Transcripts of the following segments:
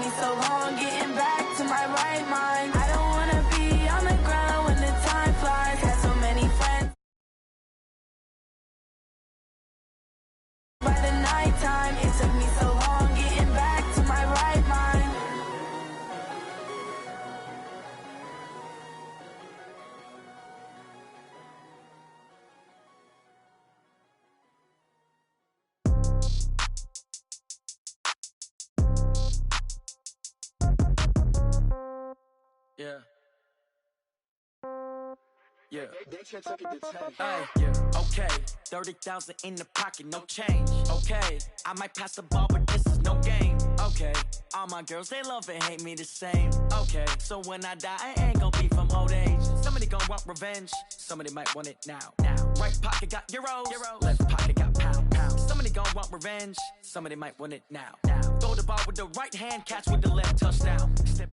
me so long getting back to my right mind. I don't wanna be on the ground when the time flies. Had so many friends by the nighttime. It took me so long getting back to my right mind. Yeah. Yeah. Hey, yeah. Okay. 30,000 in the pocket, no change. Okay. I might pass the ball, but this is no game. Okay. All my girls, they love and hate me the same. Okay. So when I die, I ain't gon' be from old age. Somebody gon' want revenge. Somebody might want it now. Right pocket got euros. Left pocket got pound. Somebody gon' want revenge. Somebody might want it now. Throw the ball with the right hand, catch with the left, touchdown. Step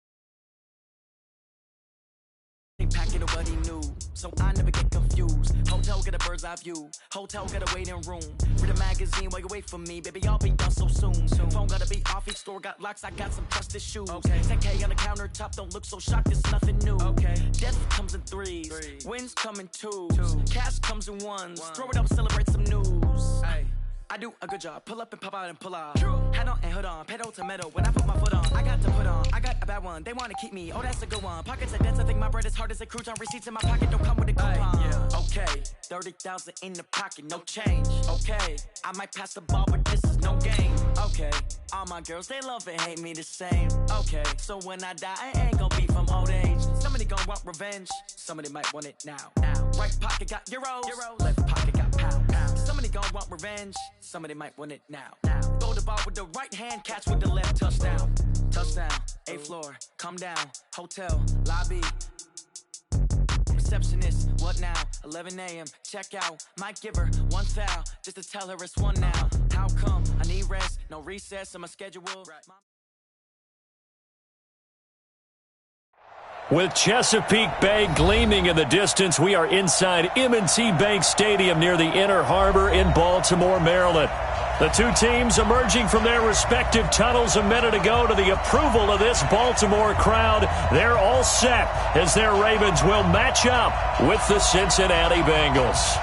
pack it, nobody knew, so I never get confused. Hotel get a bird's eye view, hotel get a waiting room. Read a magazine while you wait for me, baby, I'll be done so soon. Phone gotta be off, each store got locks, I got some trusted shoes. 10K on the countertop, don't look so shocked, it's nothing new. Death comes in threes, wins come in twos, cash comes in ones. Throw it up, celebrate some news. I do a good job, pull up and pop out and pull out. Hat on and hood on, pedal to metal. When I put my foot on, I got to put on. I got a bad one, they wanna keep me. Oh, that's a good one. Pockets are dense, I think my bread is hard as a crouton. Receipts in my pocket don't come with a coupon. Okay, 30,000 in the pocket, no change. Okay, I might pass the ball, but this is no game. Okay, all my girls, they love and hate me the same. Okay, so when I die, I ain't gon' be from old age. Somebody gon' want revenge, somebody might want it now. Right pocket got euros, left pocket got pound. Somebody gon' want revenge, somebody might want it now. Throw the ball with the right hand, catch with the left, touchdown. Touchdown, 8th floor, come down, hotel, lobby. Receptionist, what now? 11 a.m., check out. Might give her one foul, just to tell her it's one now. How come? I need rest, no recess in my schedule. With Chesapeake Bay gleaming in the distance, we are inside M&T Bank Stadium near the Inner Harbor in Baltimore, Maryland. The two teams emerging from their respective tunnels a minute ago to the approval of this Baltimore crowd. They're all set as their Ravens will match up with the Cincinnati Bengals.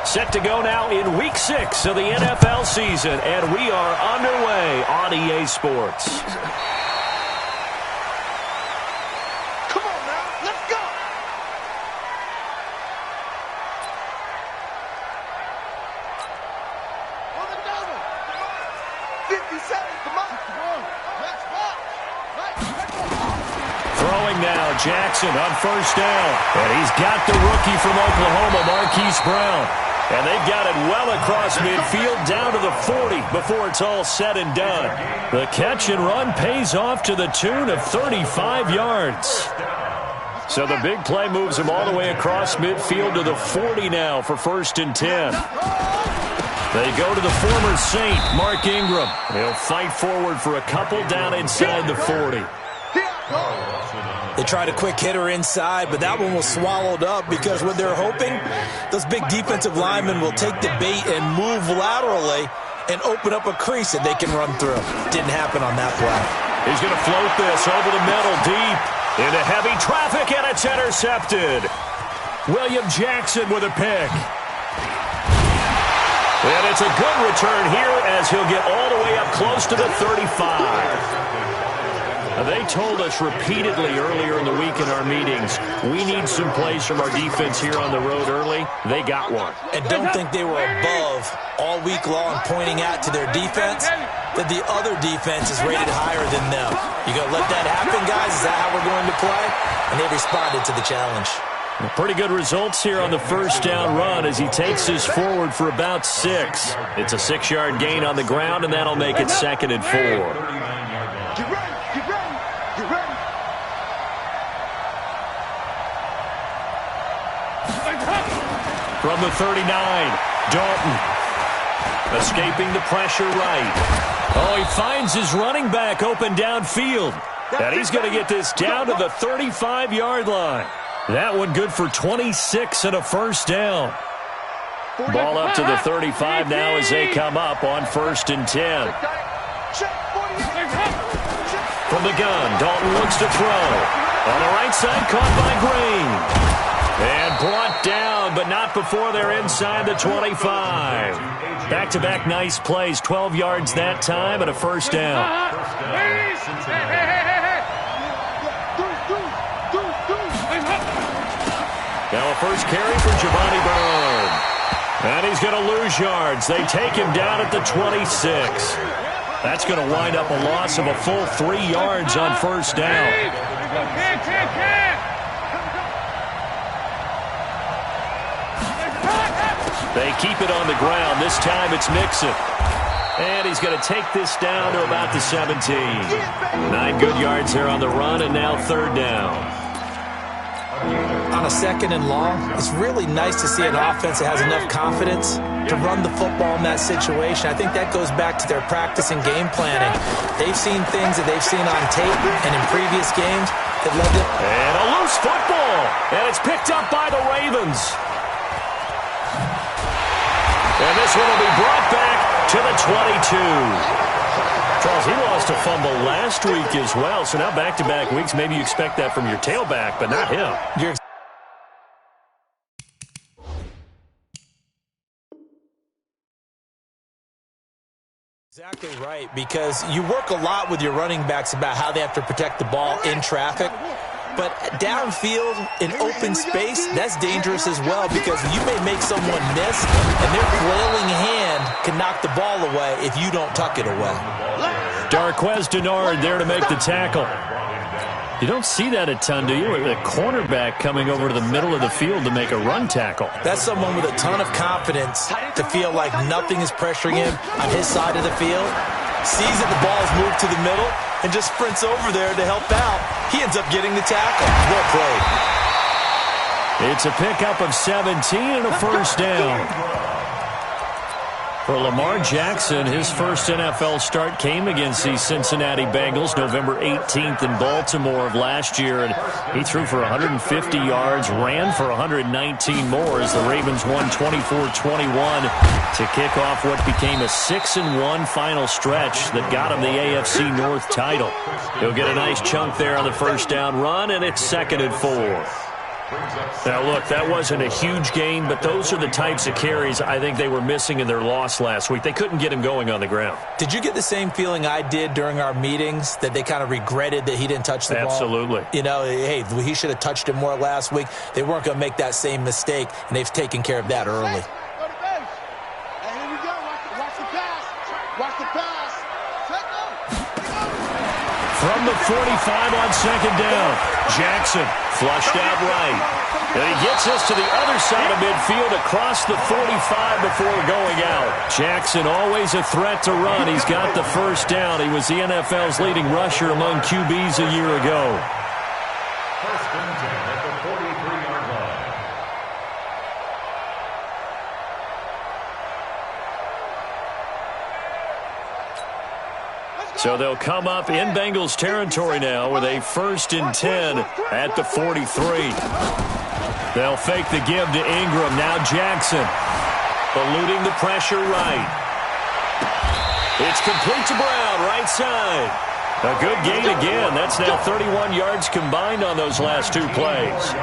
Set to go now in Week 6 of the NFL season, and we are underway on EA Sports. Come on now, let's go! On the double! 50 seconds, come on! Let's go! Throwing now, Jackson on first down, and he's got the rookie from Oklahoma, Marquise Brown. And they've got it well across midfield down to the 40 before it's all said and done. The catch and run pays off to the tune of 35 yards. So the big play moves him all the way across midfield to the 40 now for 1st and 10. They go to the former Saint, Mark Ingram. He'll fight forward for a couple down inside the 40. They tried a quick hitter inside, but that one was swallowed up because what they're hoping, those big defensive linemen will take the bait and move laterally and open up a crease that they can run through. Didn't happen on that play. He's going to float this over the middle deep into heavy traffic, and it's intercepted. William Jackson with a pick. And it's a good return here as he'll get all the way up close to the 35. They told us repeatedly earlier in the week in our meetings, we need some plays from our defense here on the road early. They got one. And don't think they were above all week long pointing out to their defense that the other defense is rated higher than them. You going to let that happen, guys? Is that how we're going to play? And they responded to the challenge. Pretty good results here on the first down run as he takes this forward for about 6. It's a 6-yard gain on the ground, and that'll make it 2nd and 4. From the 39, Dalton escaping the pressure right. Oh, he finds his running back open downfield. And he's going to get this down to the 35-yard line. That one good for 26 and a first down. Ball up to the 35 now as they come up on 1st and 10. From the gun, Dalton looks to throw. On the right side, caught by Green. And brought down, but not before they're inside the 25. Back-to-back nice plays, 12 yards that time and a first down. Now a first carry for Giovanni Byrne. And he's going to lose yards. They take him down at the 26. That's going to wind up a loss of a full 3 yards on first down. They keep it on the ground. This time it's Mixon. And he's going to take this down to about the 17. 9 good yards there on the run, and now 3rd down. On a 2nd and long, it's really nice to see an offense that has enough confidence to run the football in that situation. I think that goes back to their practice and game planning. They've seen things that they've seen on tape and in previous games that led them. And a loose football. And it's picked up by the Ravens. And this one will be brought back to the 22. Charles, he lost a fumble last week as well, so now back-to-back weeks, maybe you expect that from your tailback, but not him. You're exactly right, because you work a lot with your running backs about how they have to protect the ball in traffic. But downfield, in open space, that's dangerous as well, because you may make someone miss, and their flailing hand can knock the ball away if you don't tuck it away. Darquez Denard there to make the tackle. You don't see that a ton, do you? With a cornerback coming over to the middle of the field to make a run tackle. That's someone with a ton of confidence to feel like nothing is pressuring him on his side of the field. Sees that the ball's moved to the middle and just sprints over there to help out. He ends up getting the tackle. Well played. It's a pickup of 17 and a first down. For Lamar Jackson, his first NFL start came against the Cincinnati Bengals November 18th in Baltimore of last year. And he threw for 150 yards, ran for 119 more as the Ravens won 24-21 to kick off what became a 6-1 final stretch that got him the AFC North title. He'll get a nice chunk there on the first down run, and it's 2nd and 4. Now, look, that wasn't a huge gain, but those are the types of carries I think they were missing in their loss last week. They couldn't get him going on the ground. Did you get the same feeling I did during our meetings, that they kind of regretted that he didn't touch the ball? Absolutely. You know, hey, he should have touched it more last week. They weren't going to make that same mistake, and they've taken care of that early. Hey, here we go. Watch the pass. Watch the pass. From the 45 on 2nd down, Jackson flushed out right. And he gets us to the other side of midfield across the 45 before going out. Jackson always a threat to run. He's got the first down. He was the NFL's leading rusher among QBs a year ago. First and 10 at the 43-yard line. So they'll come up in Bengals territory now with a 1st and 10 at the 43. They'll fake the give to Ingram. Now Jackson eluding the pressure right. It's complete to Brown, right side. A good gain again. That's now 31 yards combined on those last 2 plays.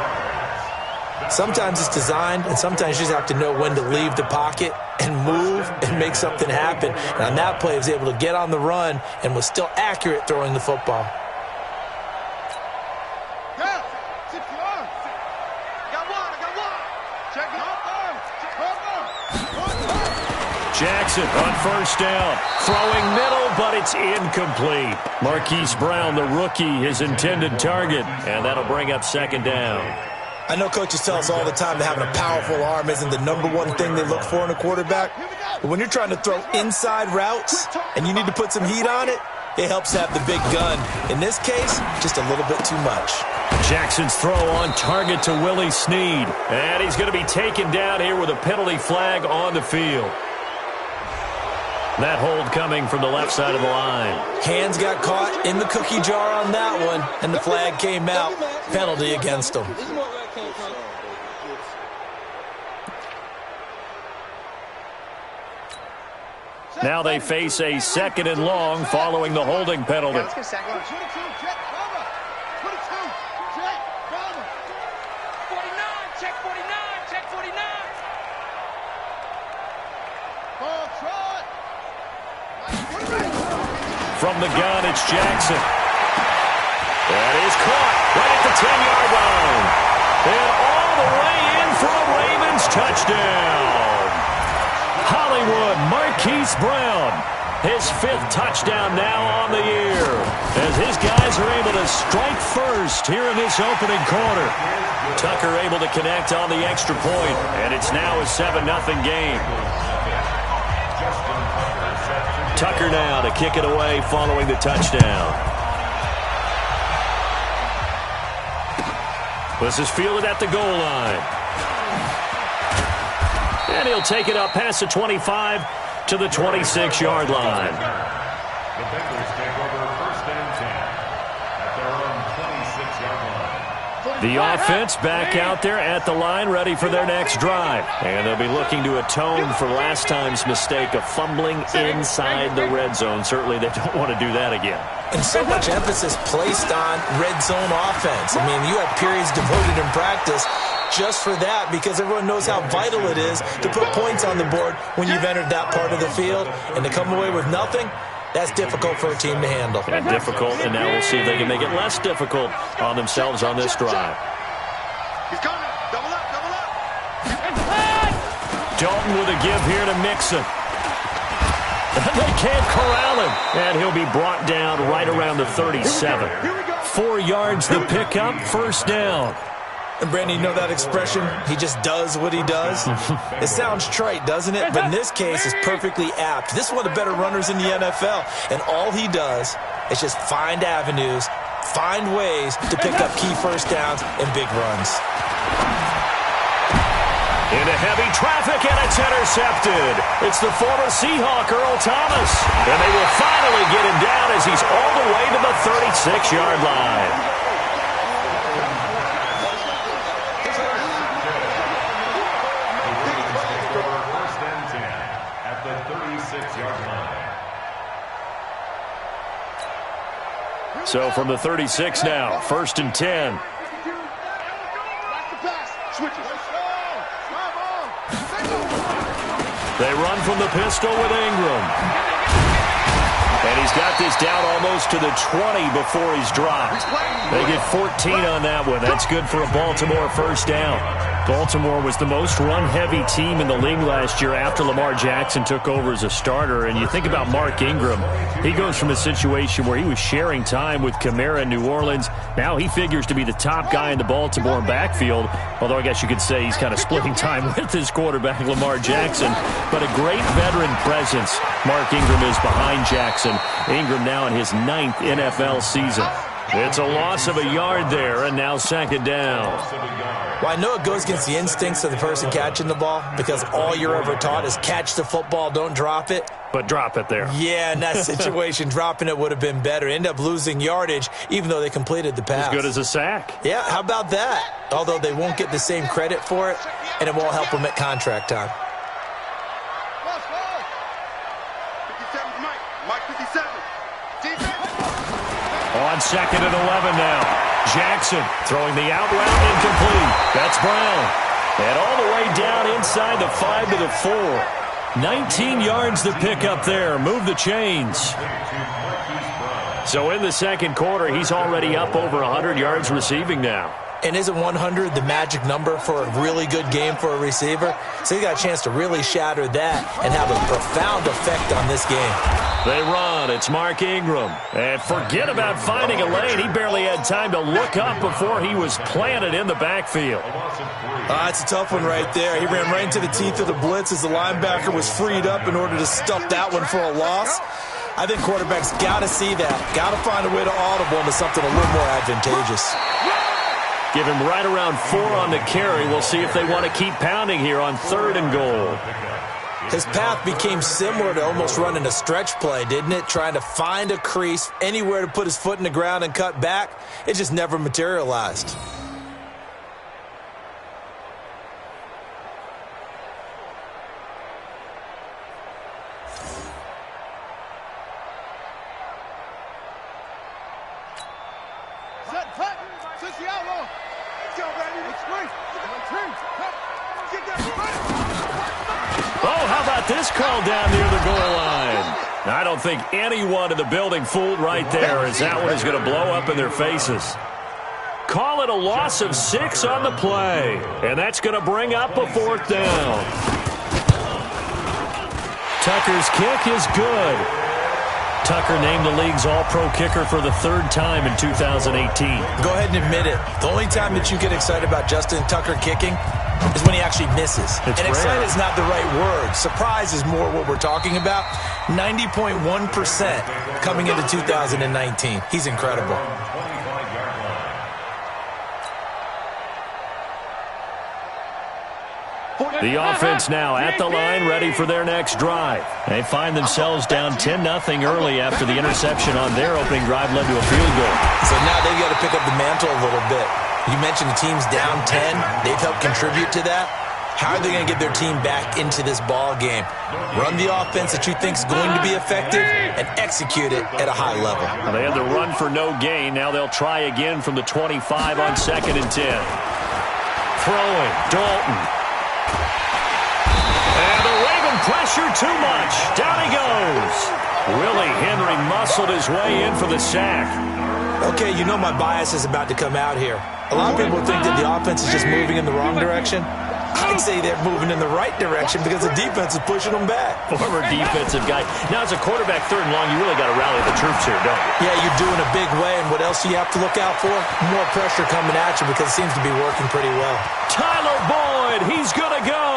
Sometimes it's designed, and sometimes you just have to know when to leave the pocket and move and make something happen. And on that play, he was able to get on the run and was still accurate throwing the football. Jackson on first down, throwing middle, but it's incomplete. Marquise Brown, the rookie, his intended target, and that'll bring up 2nd down. I know coaches tell us all the time that having a powerful arm isn't the #1 thing they look for in a quarterback. But when you're trying to throw inside routes and you need to put some heat on it, it helps to have the big gun. In this case, just a little bit too much. Jackson's throw on target to Willie Snead. And he's going to be taken down here with a penalty flag on the field. That hold coming from the left side of the line. Hands got caught in the cookie jar on that one, and the flag came out. Penalty against him. Now they face a 2nd and long following the holding penalty. Let's get second. 22, check, cover. 22, check, cover. 49, check 49, check 49. Ball, try. From the gun, it's Jackson. That is caught right at the 10-yard line. And all the way in for a Ravens touchdown. Hollywood Marquise Brown, his 5th touchdown now on the year, as his guys are able to strike first here in this opening quarter. Tucker able to connect on the extra point, and it's now a 7-0 game. Tucker now to kick it away following the touchdown. This is fielded at the goal line. And he'll take it up past the 25 to the 26-yard line. The Bengals take over 1st and 10 at their own 26-yard line. The offense back out there at the line, ready for their next drive. And they'll be looking to atone for last time's mistake of fumbling inside the red zone. Certainly they don't want to do that again. And so much emphasis placed on red zone offense. I mean, you have periods devoted in practice just for that, because everyone knows how vital it is to put points on the board when you've entered that part of the field. And to come away with nothing, that's difficult for a team to handle. And difficult, and now we'll see if they can make it less difficult on themselves on this drive. He's coming. Double up, double up. Dalton with a give here to Mixon. They can't corral him, and he'll be brought down right around the 37. 4 yards the pickup, 1st down. And Brandon, you know that expression, he just does what he does? It sounds trite, doesn't it? But in this case, it's perfectly apt. This is one of the better runners in the NFL, and all he does is just find avenues, find ways to pick up key 1st downs and big runs. Into heavy traffic, and it's intercepted. It's the former Seahawk, Earl Thomas. And they will finally get him down as he's all the way to the 36-yard line. So from the 36 now, 1st and 10. They run from the pistol with Ingram. And he's got this down almost to the 20 before he's dropped. They get 14 on that one. That's good for a Baltimore 1st down. Baltimore was the most run-heavy team in the league last year after Lamar Jackson took over as a starter. And you think about Mark Ingram. He goes from a situation where he was sharing time with Kamara in New Orleans. Now he figures to be the top guy in the Baltimore backfield. Although I guess you could say he's kind of splitting time with his quarterback, Lamar Jackson. But a great veteran presence Mark Ingram is behind Jackson. Ingram now in his 9th NFL season. It's a loss of a yard there, and now 2nd down. Well, I know it goes against the instincts of the person catching the ball, because all you're ever taught is catch the football, don't drop it. But drop it there. Yeah, in that situation, dropping it would have been better. End up losing yardage, even though they completed the pass. As good as a sack. Yeah, how about that? Although they won't get the same credit for it, and it won't help them at contract time. On 2nd and 11 now. Jackson throwing the out route incomplete. That's Brown. And all the way down inside the 5 to the 4. 19 yards to pick up there. Move the chains. So in the 2nd quarter, he's already up over 100 yards receiving now. And isn't 100 the magic number for a really good game for a receiver? So he got a chance to really shatter that and have a profound effect on this game. They run. It's Mark Ingram. And forget about finding a lane. He barely had time to look up before he was planted in the backfield. That's a tough one right there. He ran right into the teeth of the blitz as the linebacker was freed up in order to stuff that one for a loss. I think quarterbacks got to see that. Got to find a way to audible into something a little more advantageous. Give him right around 4 on the carry. We'll see if they want to keep pounding here on 3rd and goal. His path became similar to almost running a stretch play, didn't it? Trying to find a crease, anywhere to put his foot in the ground and cut back. It just never materialized. Oh, how about this call down near the goal line? I don't think anyone in the building fooled right there, as that one is going to blow up in their faces. Call it a loss of 6 on the play, and that's going to bring up a 4th down. Tucker's kick is good. Tucker named the league's all-pro kicker for the 3rd time in 2018. Go ahead and admit it. The only time that you get excited about Justin Tucker kicking is when he actually misses. It's and excited rare. is not the right word. Surprise is more what we're talking about. 90.1% coming into 2019. He's incredible. The offense now at the line, ready for their next drive. They find themselves down 10-0 early after the interception on their opening drive led to a field goal. So now they've got to pick up the mantle a little bit. You mentioned the team's down 10. They've helped contribute to that. How are they going to get their team back into this ball game? Run the offense that you think is going to be effective and execute it at a high level. Well, they had the run for no gain. Now they'll try again from the 25 on 2nd and 10. Throwing, Dalton. And the Raven pressure too much. Down he goes. Willie Henry muscled his way in for the sack. Okay, you know my bias is about to come out here. A lot of people think that the offense is just moving in the wrong direction. I'd say they're moving in the right direction because the defense is pushing them back. Former defensive guy. Now, as a quarterback, 3rd and long, you really got to rally the troops here, don't you? Yeah, you do in a big way, and what else do you have to look out for? More pressure coming at you because it seems to be working pretty well. Tyler Boyd, he's going to go.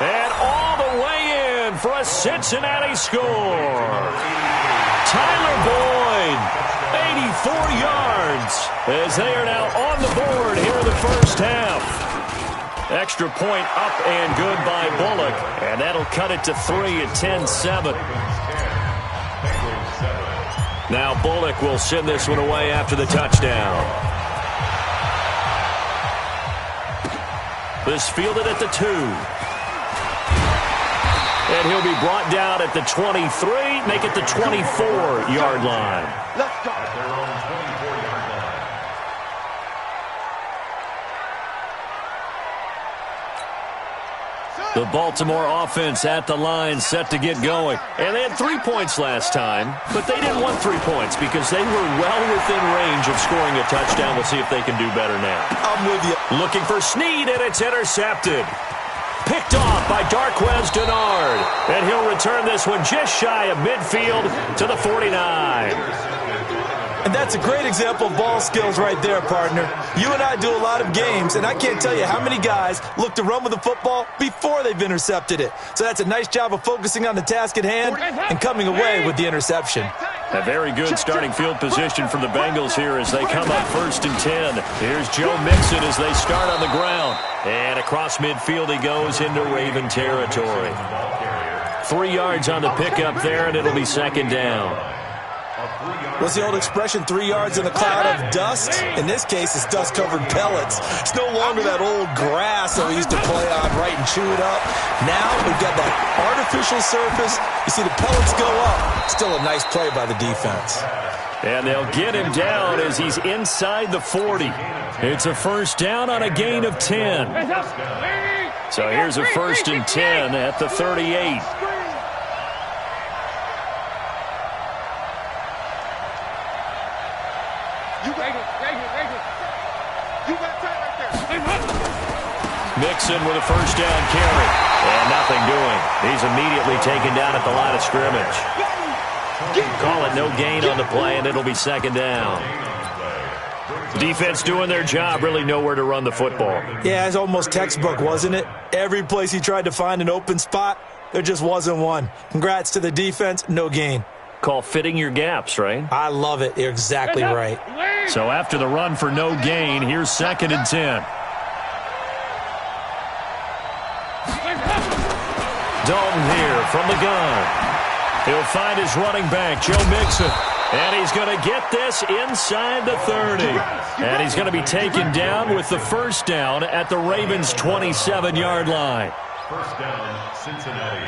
And all the way in for a Cincinnati score. Tyler Boyd, 84 yards, as they are now on the board here in the first half. Extra point up and good by Bullock, and that'll cut it to 3 at 10-7. Now Bullock will send this one away after the touchdown. This fielded at the 2. And he'll be brought down at the 23, make it the 24-yard line. Let's go. At their own 24-yard line. The Baltimore offense at the line, set to get going. And they had 3 points last time, but they didn't want 3 points because they were well within range of scoring a touchdown. We'll see if they can do better now. I'm with you. Looking for Snead, and it's intercepted. Picked off by Darquez Denard. And he'll return this one just shy of midfield to the 49. And that's a great example of ball skills right there, partner. You and I do a lot of games, and I can't tell you how many guys look to run with the football before they've intercepted it. So that's a nice job of focusing on the task at hand and coming away with the interception. A very good starting field position for the Bengals here as they come up 1st and 10. Here's Joe Mixon as they start on the ground. And across midfield he goes into Raven territory. 3 yards on the pickup there, and it'll be 2nd down. What's the old expression, 3 yards in a cloud of dust? In this case, it's dust-covered pellets. It's no longer that old grass that we used to play on, right, and chew it up. Now we've got that artificial surface. You see the pellets go up. Still a nice play by the defense. And they'll get him down as he's inside the 40. It's a 1st down on a gain of 10. So here's a 1st and 10 at the 38. Mixon with a 1st down carry. And nothing doing. He's immediately taken down at the line of scrimmage. Call it no gain on the play, and it'll be 2nd down. Defense doing their job, really nowhere to run the football. Yeah, it's almost textbook, wasn't it? Every place he tried to find an open spot, there just wasn't one. Congrats to the defense, no gain. Call fitting your gaps, right? I love it. You're exactly right. So after the run for no gain, here's 2nd and 10. Dalton here from the gun. He'll find his running back, Joe Mixon. And he's going to get this inside the 30. And he's going to be taken down with the first down at the Ravens' 27-yard line. First down, Cincinnati.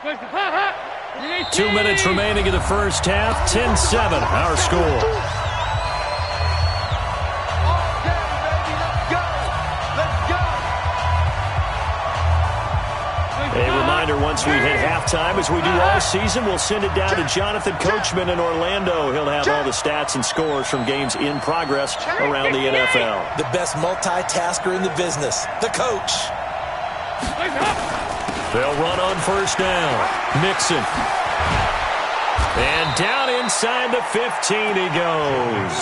Let's 2 minutes remaining in the first half. 10-7, our score. A reminder, once we hit halftime, as we do all season, we'll send it down to Jonathan Coachman in Orlando. He'll have all the stats and scores from games in progress around the NFL. The best multitasker in the business, the coach. They'll run on first down. Mixon. And down inside the 15 he goes.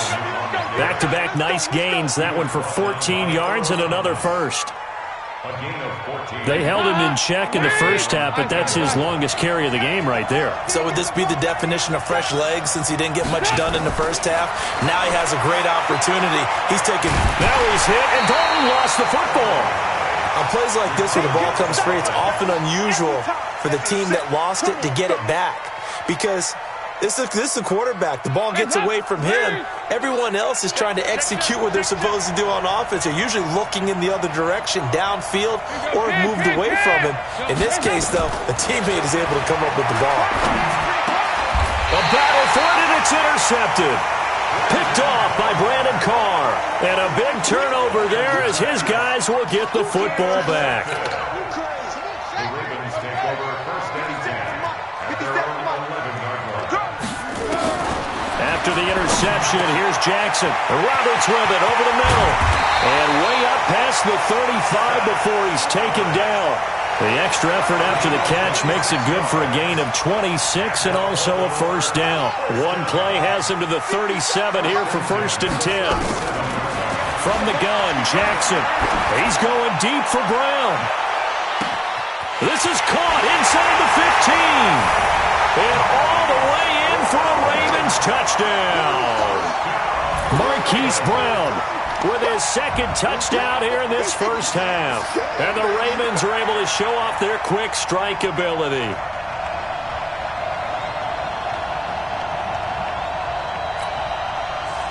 Back-to-back nice gains. That one for 14 yards and another first. They held him in check in the first half, but that's his longest carry of the game right there. So would this be the definition of fresh legs since he didn't get much done in the first half? Now he has a great opportunity. He's taking... Now he's hit, and Dalton lost the football. On plays like this where the ball comes free, it's often unusual for the team that lost it to get it back. Because this is a quarterback. The ball gets away from him. Everyone else is trying to execute what they're supposed to do on offense. They're usually looking in the other direction, downfield, or moved away from him. In this case, though, a teammate is able to come up with the ball. A battle for it, and it's intercepted. Picked off by Brandon Carr. And a big turnover there as his guys will get the football back. The Ravens take over first and 10 at their own 11-yard line. After the interception, here's Jackson. Roberts with it over the middle. And way up past the 35 before he's taken down. The extra effort after the catch makes it good for a gain of 26 and also a first down. One play has him to the 37 here for first and 10. From the gun, Jackson. He's going deep for Brown. This is caught inside the 15. And all the way in for a Ravens touchdown. Marquise Brown with his second touchdown here in this first half. And the Ravens are able to show off their quick strike ability.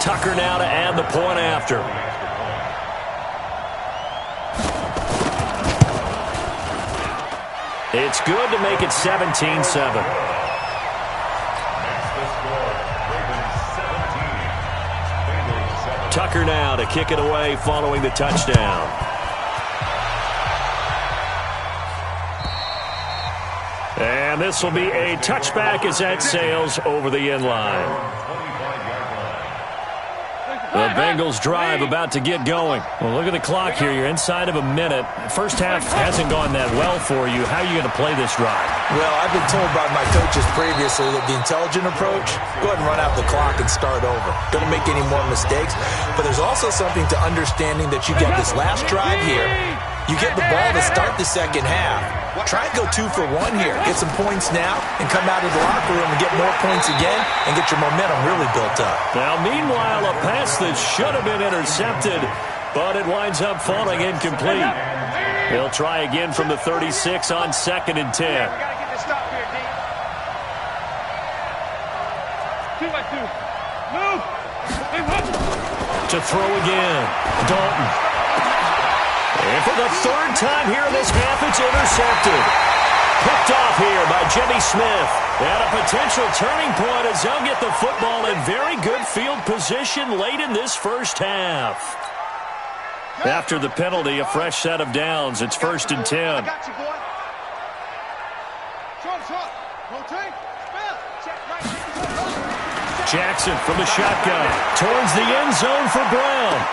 Tucker now to add the point after. It's good to make it 17-7. Tucker now to kick it away following the touchdown. And this will be a touchback as that sails over the end line. The Bengals drive about to get going. Well, look at the clock here. You're inside of a minute. First half hasn't gone that well for you. How are you going to play this drive? Well, I've been told by my coaches previously that the intelligent approach, go ahead and run out the clock and start over. Don't make any more mistakes. But there's also something to understanding that you get this last drive here. You get the ball to start the second half. Try and go 2 for 1 here. Get some points now and come out of the locker room and get more points again and get your momentum really built up. Now, meanwhile, a pass that should have been intercepted, but it winds up falling incomplete. They'll try again from the 36 on second and 10. We got to get this stop here, D. 2 by 2. Move. To throw again. Dalton. And for the third time here in this half, it's intercepted. Picked off here by Jimmy Smith. And a potential turning point as they'll get the football in very good field position late in this first half. After the penalty, a fresh set of downs. It's first and 10. I got you, boy. Short. Rotate. Jackson from the shotgun. Towards the end zone for Brown.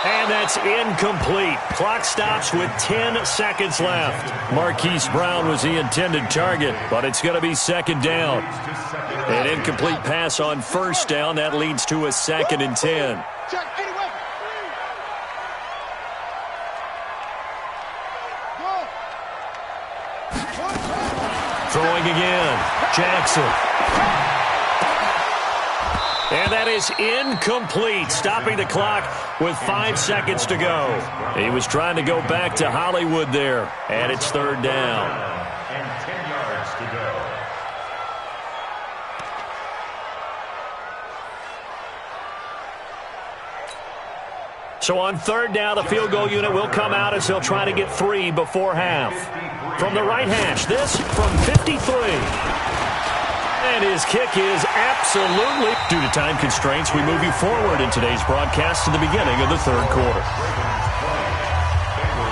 And that's incomplete. Clock stops with 10 seconds left. Marquise Brown was the intended target, but it's going to be second down. An incomplete pass on first down. That leads to a second and 10. Throwing again. Jackson. And that is incomplete, stopping the clock with 5 seconds to go. He was trying to go back to Hollywood there, and it's third down. And 10 yards to go. So on third down, the field goal unit will come out as he'll try to get 3 before half. From the right hash, this from 53. And his kick is absolutely... Due to time constraints, we move you forward in today's broadcast to the beginning of the third quarter.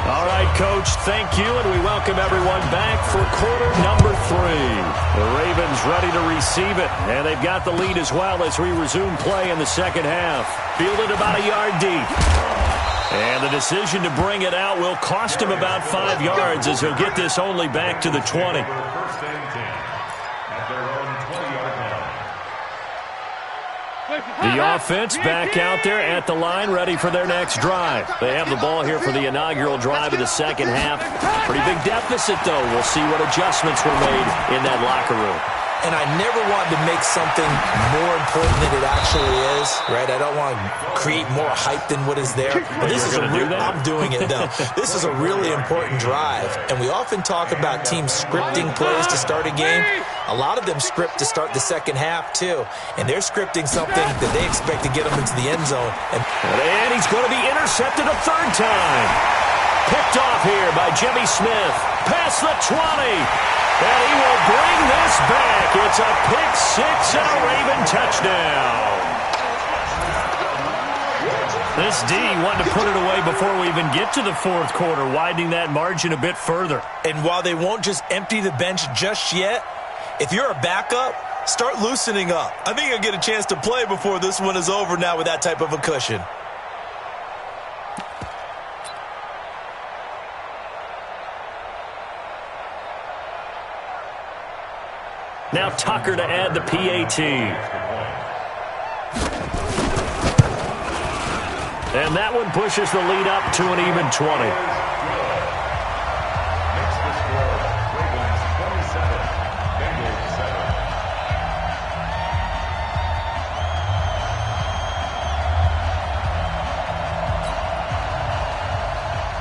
All right, Coach, thank you, and we welcome everyone back for quarter number 3. The Ravens ready to receive it, and they've got the lead as well as we resume play in the second half. Fielded about a yard deep. And the decision to bring it out will cost him about 5 yards as he'll get this only back to the 20. First and 10 at their own 20-yard line. The offense back out there at the line, ready for their next drive. They have the ball here for the inaugural drive of the second half. Pretty big deficit, though. We'll see what adjustments were made in that locker room. And I never wanted to make something more important than it actually is, right? I don't want to create more hype than what is there. But this is I'm doing it, though. This is a really important drive. And we often talk about teams scripting plays to start a game. A lot of them script to start the second half, too. And they're scripting something that they expect to get them into the end zone. And he's going to be intercepted a third time. Picked off here by Jimmy Smith. Past the 20. And he will bring this back. It's a pick 6 and a Raven touchdown. This D wanted to put it away before we even get to the fourth quarter, widening that margin a bit further. And while they won't just empty the bench just yet, if you're a backup, start loosening up. I think you'll get a chance to play before this one is over now with that type of a cushion. Now Tucker to add the PAT. And that one pushes the lead up to an even 20. Makes the score Ravens 27, Bengals 7.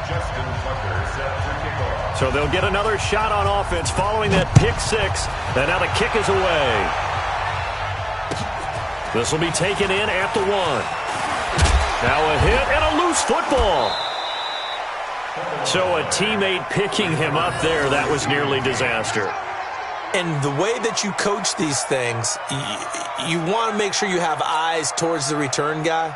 Justin Tucker set to kick off. So they'll get another shot on offense following that pick 6. And now the kick is away. This will be taken in at the 1. Now a hit and a loose football. So a teammate picking him up there, that was nearly disaster. And the way that you coach these things, you want to make sure you have eyes towards the return guy,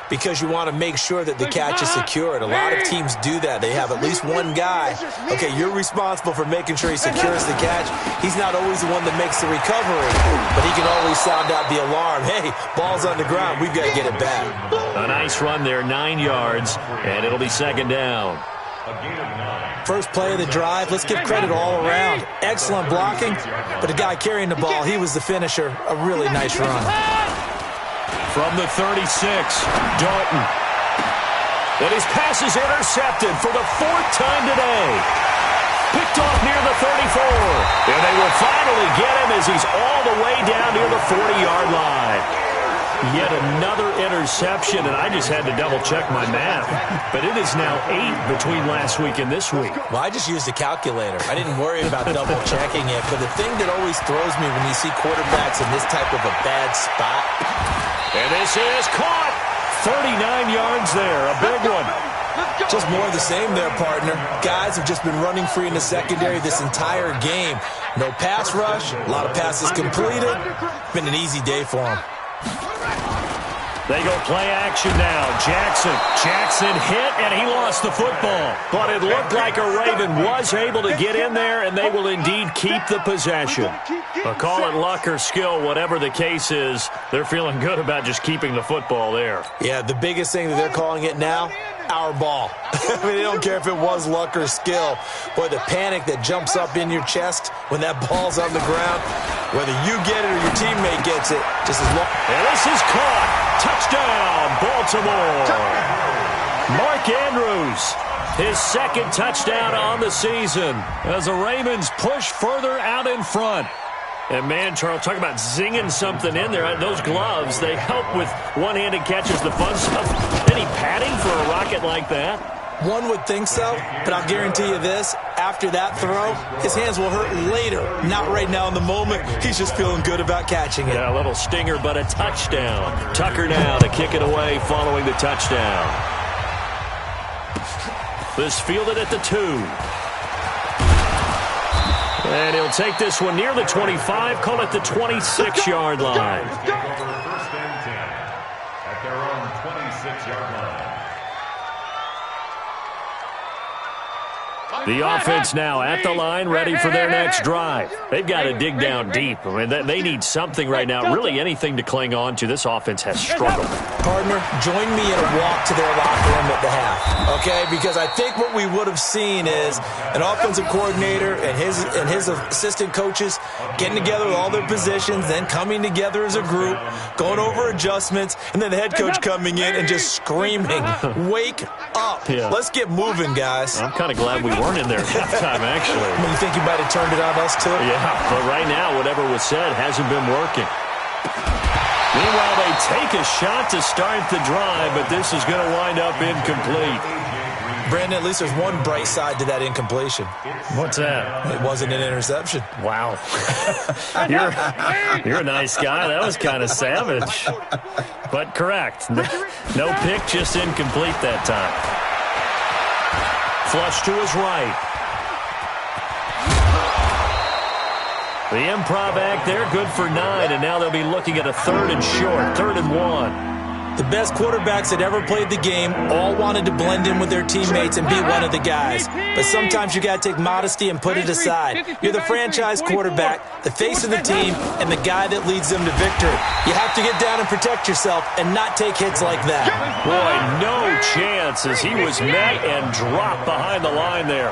because you want to make sure that the catch is secured. A lot of teams do that. They have at least one guy. Okay, you're responsible for making sure he secures the catch. He's not always the one that makes the recovery, but he can always sound out the alarm. Hey, ball's on the ground. We've got to get it back. A nice run there, 9 yards, and it'll be second down. A gain of 9. First play of the drive. Let's give credit all around. Excellent blocking, but the guy carrying the ball, he was the finisher. A really nice run. From the 36, Dalton. And his pass is intercepted for the 4th time today. Picked off near the 34. And they will finally get him as he's all the way down near the 40-yard line. Yet another interception, and I just had to double-check my math. But it is now 8 between last week and this week. Well, I just used a calculator. I didn't worry about double-checking it. But the thing that always throws me when you see quarterbacks in this type of a bad spot. And this is caught. 39 yards there, a big one. Just more of the same there, partner. Guys have just been running free in the secondary this entire game. No pass rush, a lot of passes completed. Been an easy day for them. They go play action now. Jackson hit, and he lost the football. But it looked like a Raven was able to get in there, and they will indeed keep the possession. Call it luck or skill, whatever the case is, they're feeling good about just keeping the football there. Yeah, the biggest thing that they're calling it now, our ball. I mean, they don't care if it was luck or skill. Boy, the panic that jumps up in your chest when that ball's on the ground, whether you get it or your teammate gets it, just as long. And this is caught. Touchdown, Baltimore. Mark Andrews, his 2nd touchdown on the season as the Ravens push further out in front. And, man, Charles, talk about zinging something in there. Those gloves, they help with one-handed catches, the fun stuff. Any padding for a rocket like that? One would think so, but I'll guarantee you this. After that throw, his hands will hurt later. Not right now in the moment. He's just feeling good about catching it. Yeah, a little stinger, but a touchdown. Tucker now to kick it away following the touchdown. This fielded at the 2. And he'll take this one near the 25, call it the 26-yard line. Take over 1st and 10 at their own 26-yard line. The offense now at the line, ready for their next drive. They've got to dig down deep. I mean, they need something right now, really anything to cling on to. This offense has struggled. Partner, join me in a walk to their locker room at the half, okay? Because I think what we would have seen is an offensive coordinator and his assistant coaches getting together with all their positions, then coming together as a group, going over adjustments, and then the head coach coming in and just screaming, wake up. Yeah. Let's get moving, guys. I'm kind of glad we weren't in there at halftime, actually. You think you might have turned it on us, too? Yeah, but right now, whatever was said hasn't been working. Meanwhile, they take a shot to start the drive, but this is going to wind up incomplete. Brandon, at least there's one bright side to that incompletion. What's that? It wasn't an interception. Wow. You're a nice guy. That was kind of savage. But correct. No pick, just incomplete that time. Flush to his right. The improv act there, good for 9, and now they'll be looking at a 3rd and short, 3rd and 1. The best quarterbacks that ever played the game all wanted to blend in with their teammates and be one of the guys. But sometimes you got to take modesty and put it aside. You're the franchise quarterback, the face of the team, and the guy that leads them to victory. You have to get down and protect yourself and not take hits like that. Boy, no chance as he was met and dropped behind the line there.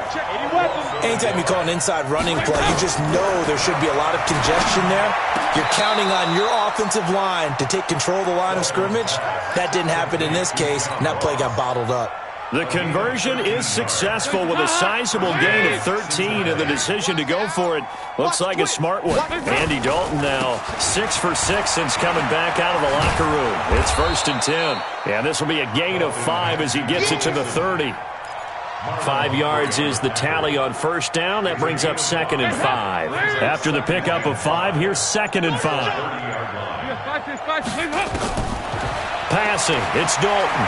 Anytime you call an inside running play, you just know there should be a lot of congestion there. You're counting on your offensive line to take control of the line of scrimmage. That didn't happen in this case, and that play got bottled up. The conversion is successful with a sizable gain of 13, and the decision to go for it looks like a smart one. Andy Dalton now 6 for 6 since coming back out of the locker room. It's 1st and 10. And this will be a gain of 5 as he gets it to the 30. 5 yards is the tally on 1st down. That brings up 2nd and 5. After the pickup of 5, here's 2nd and 5. Passing, it's Dalton.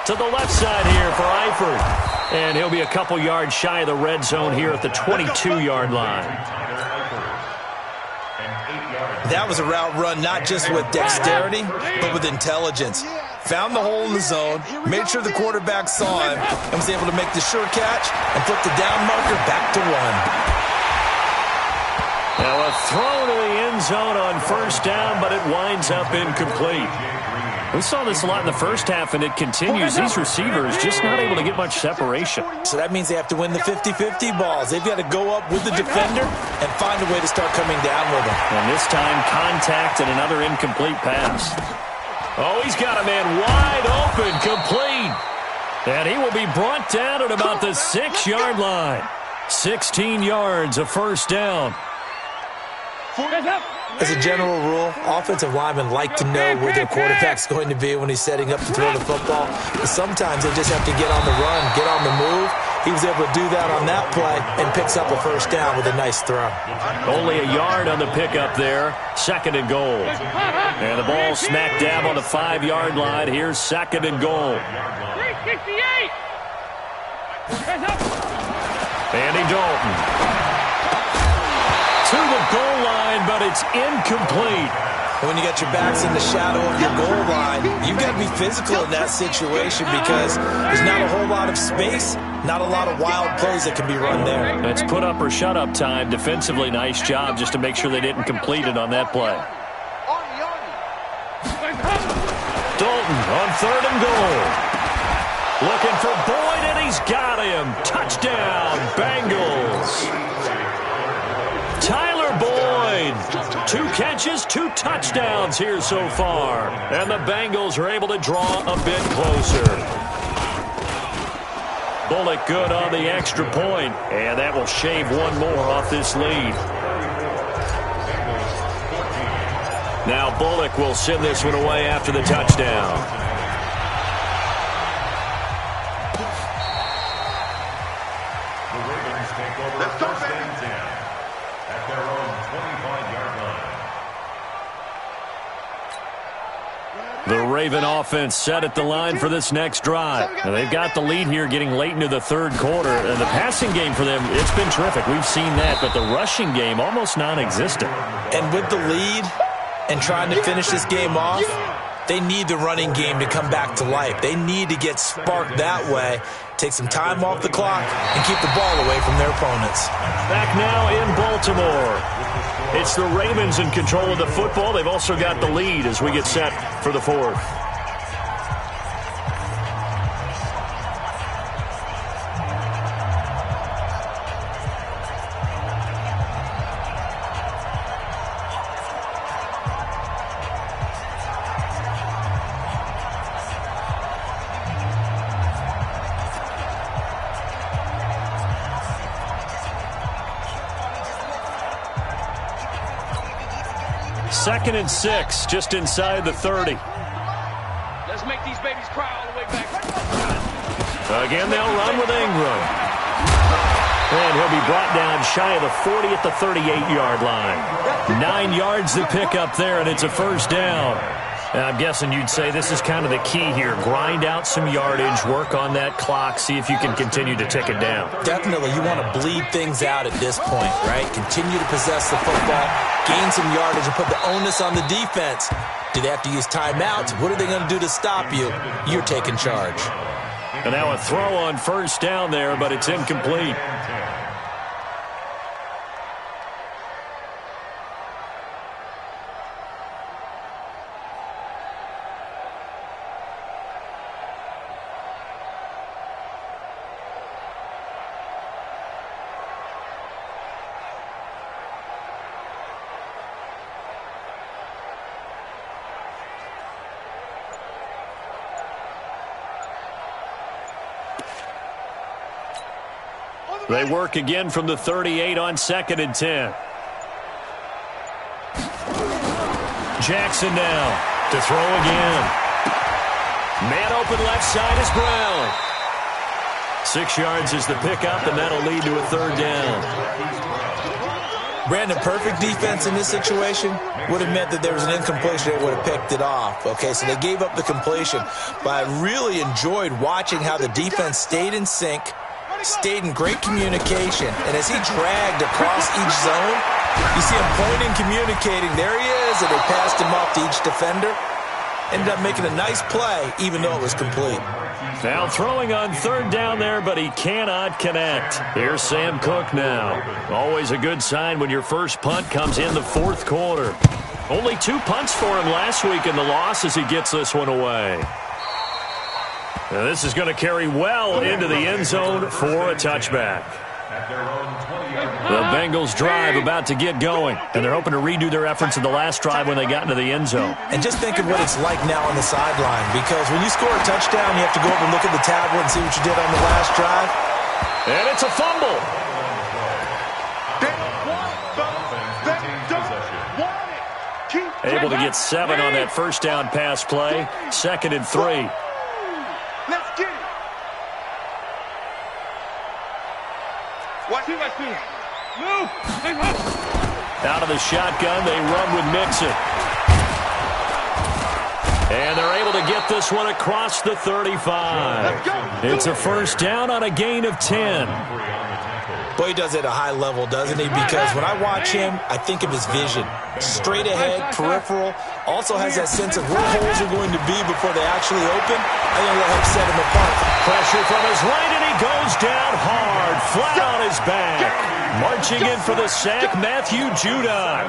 To the left side here for Eifert. And he'll be a couple yards shy of the red zone here at the 22-yard line. That was a route run not just with dexterity, but with intelligence. Found the hole in the zone, made sure the quarterback saw him, and was able to make the sure catch and flip the down marker back to 1. Now a throw to the end zone on 1st down, but it winds up incomplete. We saw this a lot in the first half, and it continues. These receivers just not able to get much separation. So that means they have to win the 50-50 balls. They've got to go up with the defender and find a way to start coming down with them. And this time, contact and another incomplete pass. Oh, he's got a man wide open, complete. And he will be brought down at about the 6-yard line. 16 yards, a 1st down. As a general rule, offensive linemen like to know where their quarterback's going to be when he's setting up to throw the football. But sometimes they just have to get on the run, get on the move. He was able to do that on that play and picks up a 1st down with a nice throw. Only a yard on the pickup there. 2nd and goal. And the ball smack dab on the 5-yard line. Here's 2nd and goal. 368. Andy Dalton. To the goal line, but it's incomplete. When you got your backs in the shadow of your goal line, you've got to be physical in that situation because there's not a whole lot of space, not a lot of wild plays that can be run there. It's put up or shut up time. Defensively, nice job just to make sure they didn't complete it on that play. Dalton on 3rd and goal. Looking for Boyd, and he's got him. Touchdown, Bengals. Tyler Boyd, 2 catches, 2 touchdowns here so far. And the Bengals are able to draw a bit closer. Bullock good on the extra point, and that will shave one more off this lead. Now Bullock will send this one away after the touchdown. The Ravens take over first and 10 at their own 25-yard line. The Raven offense set at the line for this next drive. Now they've got the lead here getting late into the third quarter. And the passing game for them, it's been terrific. We've seen that, but the rushing game almost non-existent. And with the lead and trying to finish this game off, they need the running game to come back to life. They need to get sparked that way, take some time off the clock, and keep the ball away from their opponents. Back now in Baltimore. It's the Ravens in control of the football. They've also got the lead as we get set for the fourth. Second and 6, just inside the 30. Let's make these babies cry all the way back. Again, they'll run with Ingram. And he'll be brought down shy of the 40 at the 38-yard line. 9 yards to pick up there, and it's a first down. And I'm guessing you'd say this is kind of the key here. Grind out some yardage, work on that clock, see if you can continue to tick it down. Definitely, you want to bleed things out at this point, right? Continue to possess the football, gain some yardage, and put the onus on the defense. Do they have to use timeouts? What are they going to do to stop you? You're taking charge. And now a throw on first down there, but it's incomplete. They work again from the 38 on second and 10. Jackson now to throw again. Man open left side is Brown. 6 yards is the pickup, and that'll lead to a third down. Brandon, perfect defense in this situation would have meant that there was an incompletion. They would have picked it off. Okay, so they gave up the completion. But I really enjoyed watching how the defense stayed in sync, stayed in great communication, and as he dragged across each zone, you see him pointing, communicating. There he is, and they passed him off to each defender. Ended up making a nice play, even though it was complete. Now throwing on third down there, but he cannot connect. Here's Sam Cook now. Always a good sign when your first punt comes in the fourth quarter. Only 2 punts for him last week in the loss as he gets this one away. Now this is going to carry well into the end zone for a touchback. The Bengals drive about to get going, and they're hoping to redo their efforts in the last drive when they got into the end zone. And just think of what it's like now on the sideline, because when you score a touchdown, you have to go over and look at the tablet and see what you did on the last drive. And it's a fumble. Able to get 7 on that first down pass play. 2nd and 3. Let's get it. Watch me. Move. Out of the shotgun, they run with Mixon. And they're able to get this one across the 35. It's a first down on a gain of 10. Boy, he does it at a high level, doesn't he? Because when I watch him, I think of his vision. Straight ahead, peripheral. Also has that sense of where holes are going to be before they actually open. I think that'll help set him apart. Pressure from his right, and he goes down hard, flat on his back. Marching in for the sack, Matthew Judon.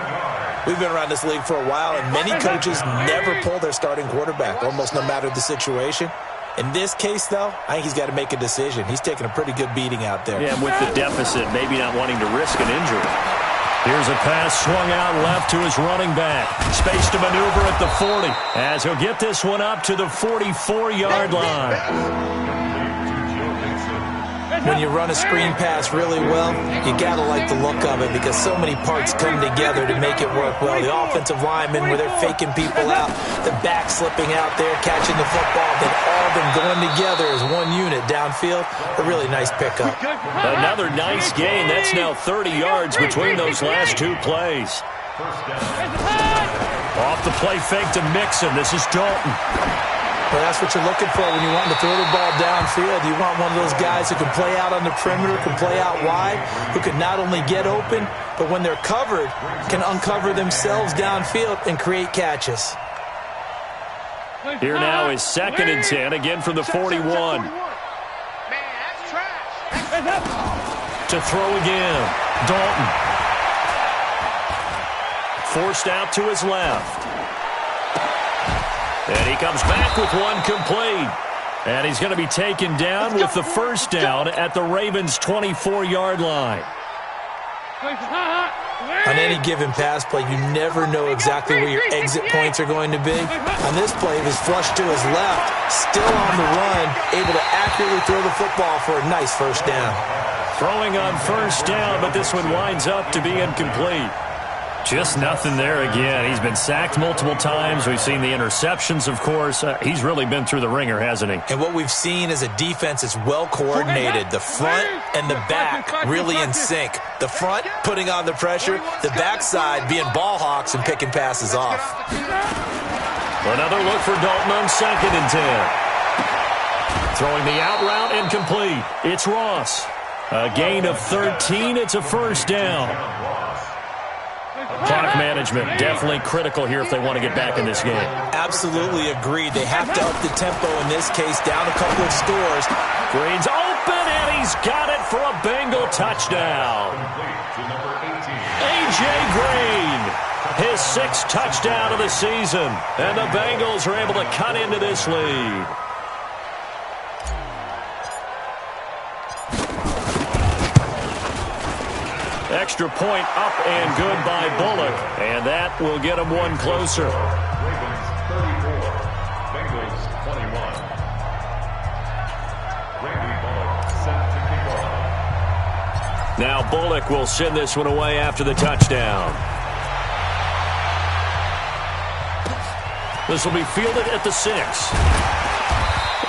We've been around this league for a while, and many coaches never pull their starting quarterback, almost no matter the situation. In this case, though, I think he's got to make a decision. He's taking a pretty good beating out there. Yeah, with the deficit, maybe not wanting to risk an injury. Here's a pass swung out left to his running back. Space to maneuver at the 40 as he'll get this one up to the 44-yard line. When you run a screen pass really well, you got to like the look of it because so many parts come together to make it work well. The offensive linemen, where they're faking people out, the back slipping out there, catching the football, then all of them going together as one unit downfield. A really nice pickup. Another nice gain. That's now 30 yards between those last two plays. Off the play fake to Mixon. This is Dalton. Well, that's what you're looking for when you want to throw the ball downfield. You want one of those guys who can play out on the perimeter, can play out wide, who can not only get open, but when they're covered, can uncover themselves downfield and create catches. Here now is 2nd and 10, again from the 41. Man, that's trash. To throw again. Dalton. Forced out to his left. And he comes back with one complete. And he's going to be taken down with the first down at the Ravens' 24-yard line. On any given pass play, you never know exactly where your exit points are going to be. On this play, it was flushed to his left, still on the run, able to accurately throw the football for a nice first down. Throwing on first down, but this one winds up to be incomplete. Just nothing there again. He's been sacked multiple times. We've seen the interceptions, of course. He's really been through the ringer, hasn't he? And what we've seen is a defense that's well coordinated. The front and the back really in sync. The front putting on the pressure, the backside being ball hawks and picking passes off. Another look for Dalton on 2nd and 10. Throwing the out route incomplete. It's Ross. A gain of 13. It's a first down. Clock management definitely critical here if they want to get back in this game. Absolutely agreed. They have to up the tempo in this case, down a couple of scores. Green's open, and he's got it for a Bengal touchdown. A.J. Green, his 6th touchdown of the season, and the Bengals are able to cut into this lead. Extra point up and good by Bullock, and that will get him one closer. Ravens 34, Bengals 21. Randy Bullock set to kick off. Now Bullock will send this one away after the touchdown. This will be fielded at the 6.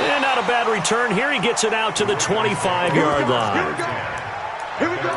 And not a bad return here. He gets it out to the 25-yard line. Here we go.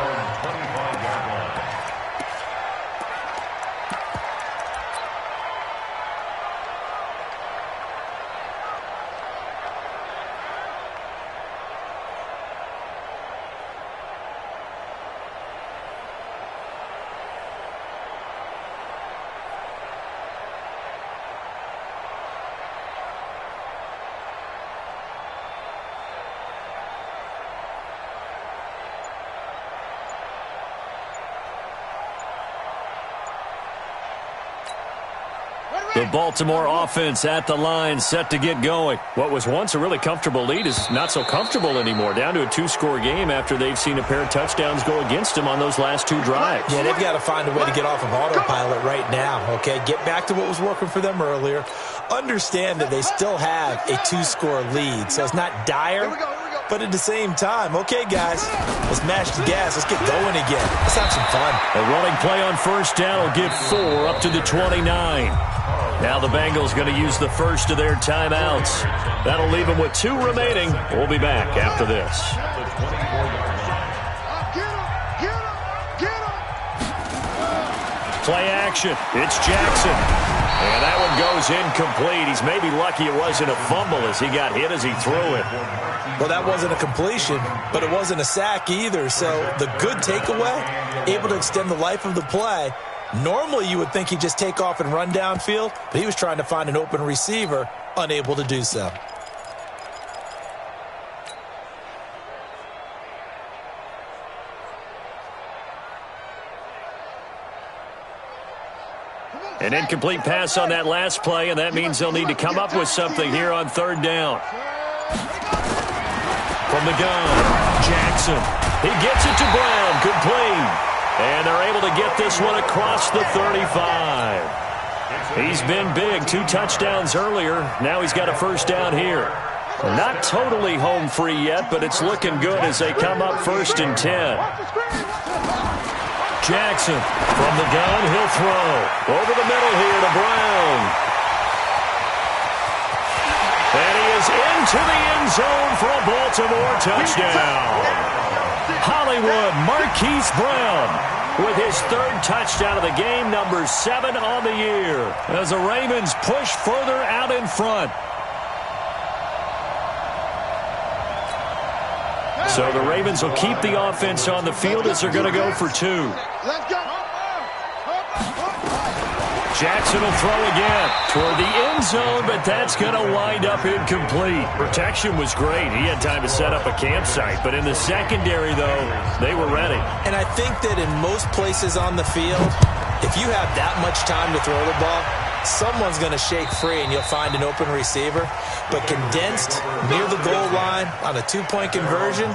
The Baltimore offense at the line, set to get going. What was once a really comfortable lead is not so comfortable anymore. Down to a 2-score game after they've seen a pair of touchdowns go against them on those last 2 drives. Yeah, they've got to find a way to get off of autopilot right now, okay? Get back to what was working for them earlier. Understand that they still have a 2-score lead, so it's not dire, but at the same time, okay, guys, let's mash the gas. Let's get going again. Let's have some fun. A running play on first down will give 4 up to the 29. Now the Bengals going to use the first of their timeouts. That'll leave them with 2 remaining. We'll be back after this. Play action. It's Jackson. And that one goes incomplete. He's maybe lucky it wasn't a fumble as he got hit as he threw it. Well, that wasn't a completion, but it wasn't a sack either. So the good takeaway, able to extend the life of the play. Normally, you would think he'd just take off and run downfield, but he was trying to find an open receiver, unable to do so. An incomplete pass on that last play, and that means they'll need to come up with something here on 3rd down. From the gun, Jackson. He gets it to Brown, complete. And they're able to get this one across the 35. He's been big. 2 touchdowns earlier. Now he's got a first down here. Not totally home free yet, but it's looking good as they come up 1st and 10. Jackson from the gun, he'll throw. Over the middle here to Brown. And he is into the end zone for a Baltimore touchdown. Hollywood Marquise Brown with his 3rd touchdown of the game, number 7 on the year, as the Ravens push further out in front. So the Ravens will keep the offense on the field as they're going to go for 2. Jackson will throw again toward the end zone, but that's going to wind up incomplete. Protection was great. He had time to set up a campsite, but in the secondary, though, they were ready. And I think that in most places on the field, if you have that much time to throw the ball, someone's going to shake free and you'll find an open receiver. But condensed near the goal line on a 2-point conversion,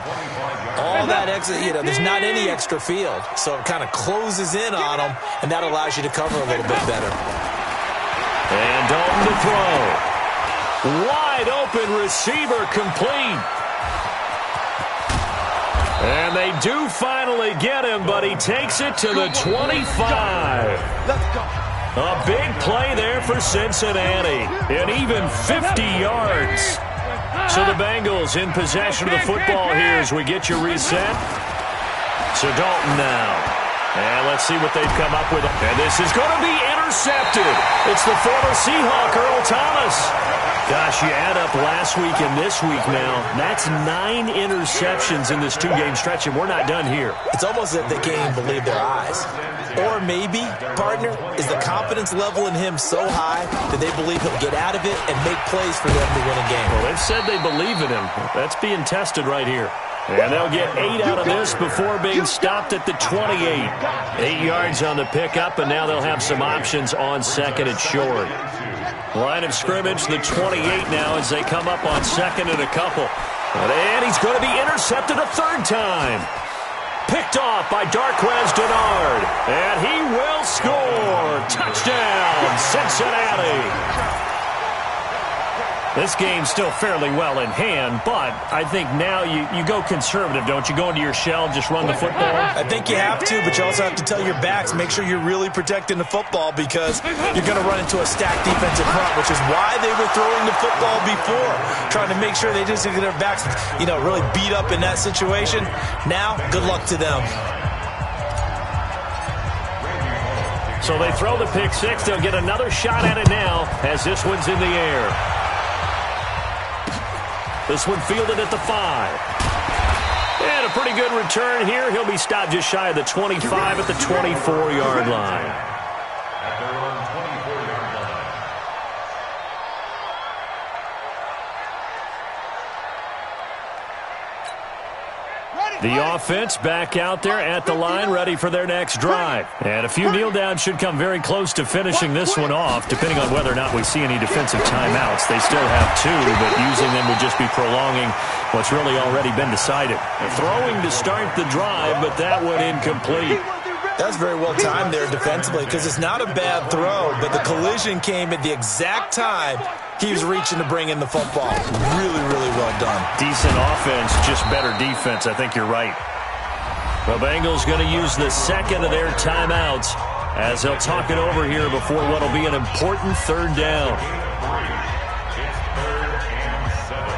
all that extra, there's not any extra field. So it kind of closes in on them, and that allows you to cover a little bit better. And Dalton to throw. Wide open receiver complete. And they do finally get him, but he takes it to the 25. Let's go. A big play there for Cincinnati, and even 50 yards. So the Bengals in possession of the football here as we get you reset. So Dalton now. And let's see what they've come up with. And this is going to be intercepted. It's the former Seahawk, Earl Thomas. Gosh, you add up last week and this week now, that's 9 interceptions in this 2-game stretch, and we're not done here. It's almost as if they can't even believe their eyes. Or maybe, partner, is the confidence level in him so high that they believe he'll get out of it and make plays for them to win a game. Well, they've said they believe in him. That's being tested right here. And they'll get 8 out of this before being stopped at the 28. 8 yards on the pickup, and now they'll have some options on 2nd and short. Line of scrimmage, the 28 now as they come up on 2nd and a couple. And he's going to be intercepted a 3rd time. Picked off by Darquez Denard. And he will score. Touchdown, Cincinnati. This game's still fairly well in hand, but I think now you go conservative, don't you? Go into your shell, just run the football? I think you have to, but you also have to tell your backs, make sure you're really protecting the football because you're going to run into a stacked defensive front, which is why they were throwing the football before, trying to make sure they just get their backs, really beat up in that situation. Now, good luck to them. So they throw the pick 6. They'll get another shot at it now as this one's in the air. This one fielded at the 5. And a pretty good return here. He'll be stopped just shy of the 25 at the 24-yard line. At their own 24-yard line. The offense back out there at the line, ready for their next drive. And a few kneel downs should come very close to finishing this one off, depending on whether or not we see any defensive timeouts. They still have 2, but using them would just be prolonging what's really already been decided. Throwing to start the drive, but that one incomplete. That's very well timed there defensively because it's not a bad throw, but the collision came at the exact time he was reaching to bring in the football. Really, really well done. Decent offense, just better defense. I think you're right. The Bengals going to use the 2nd of their timeouts as they'll talk it over here before what will be an important 3rd down. It's 3rd and 7.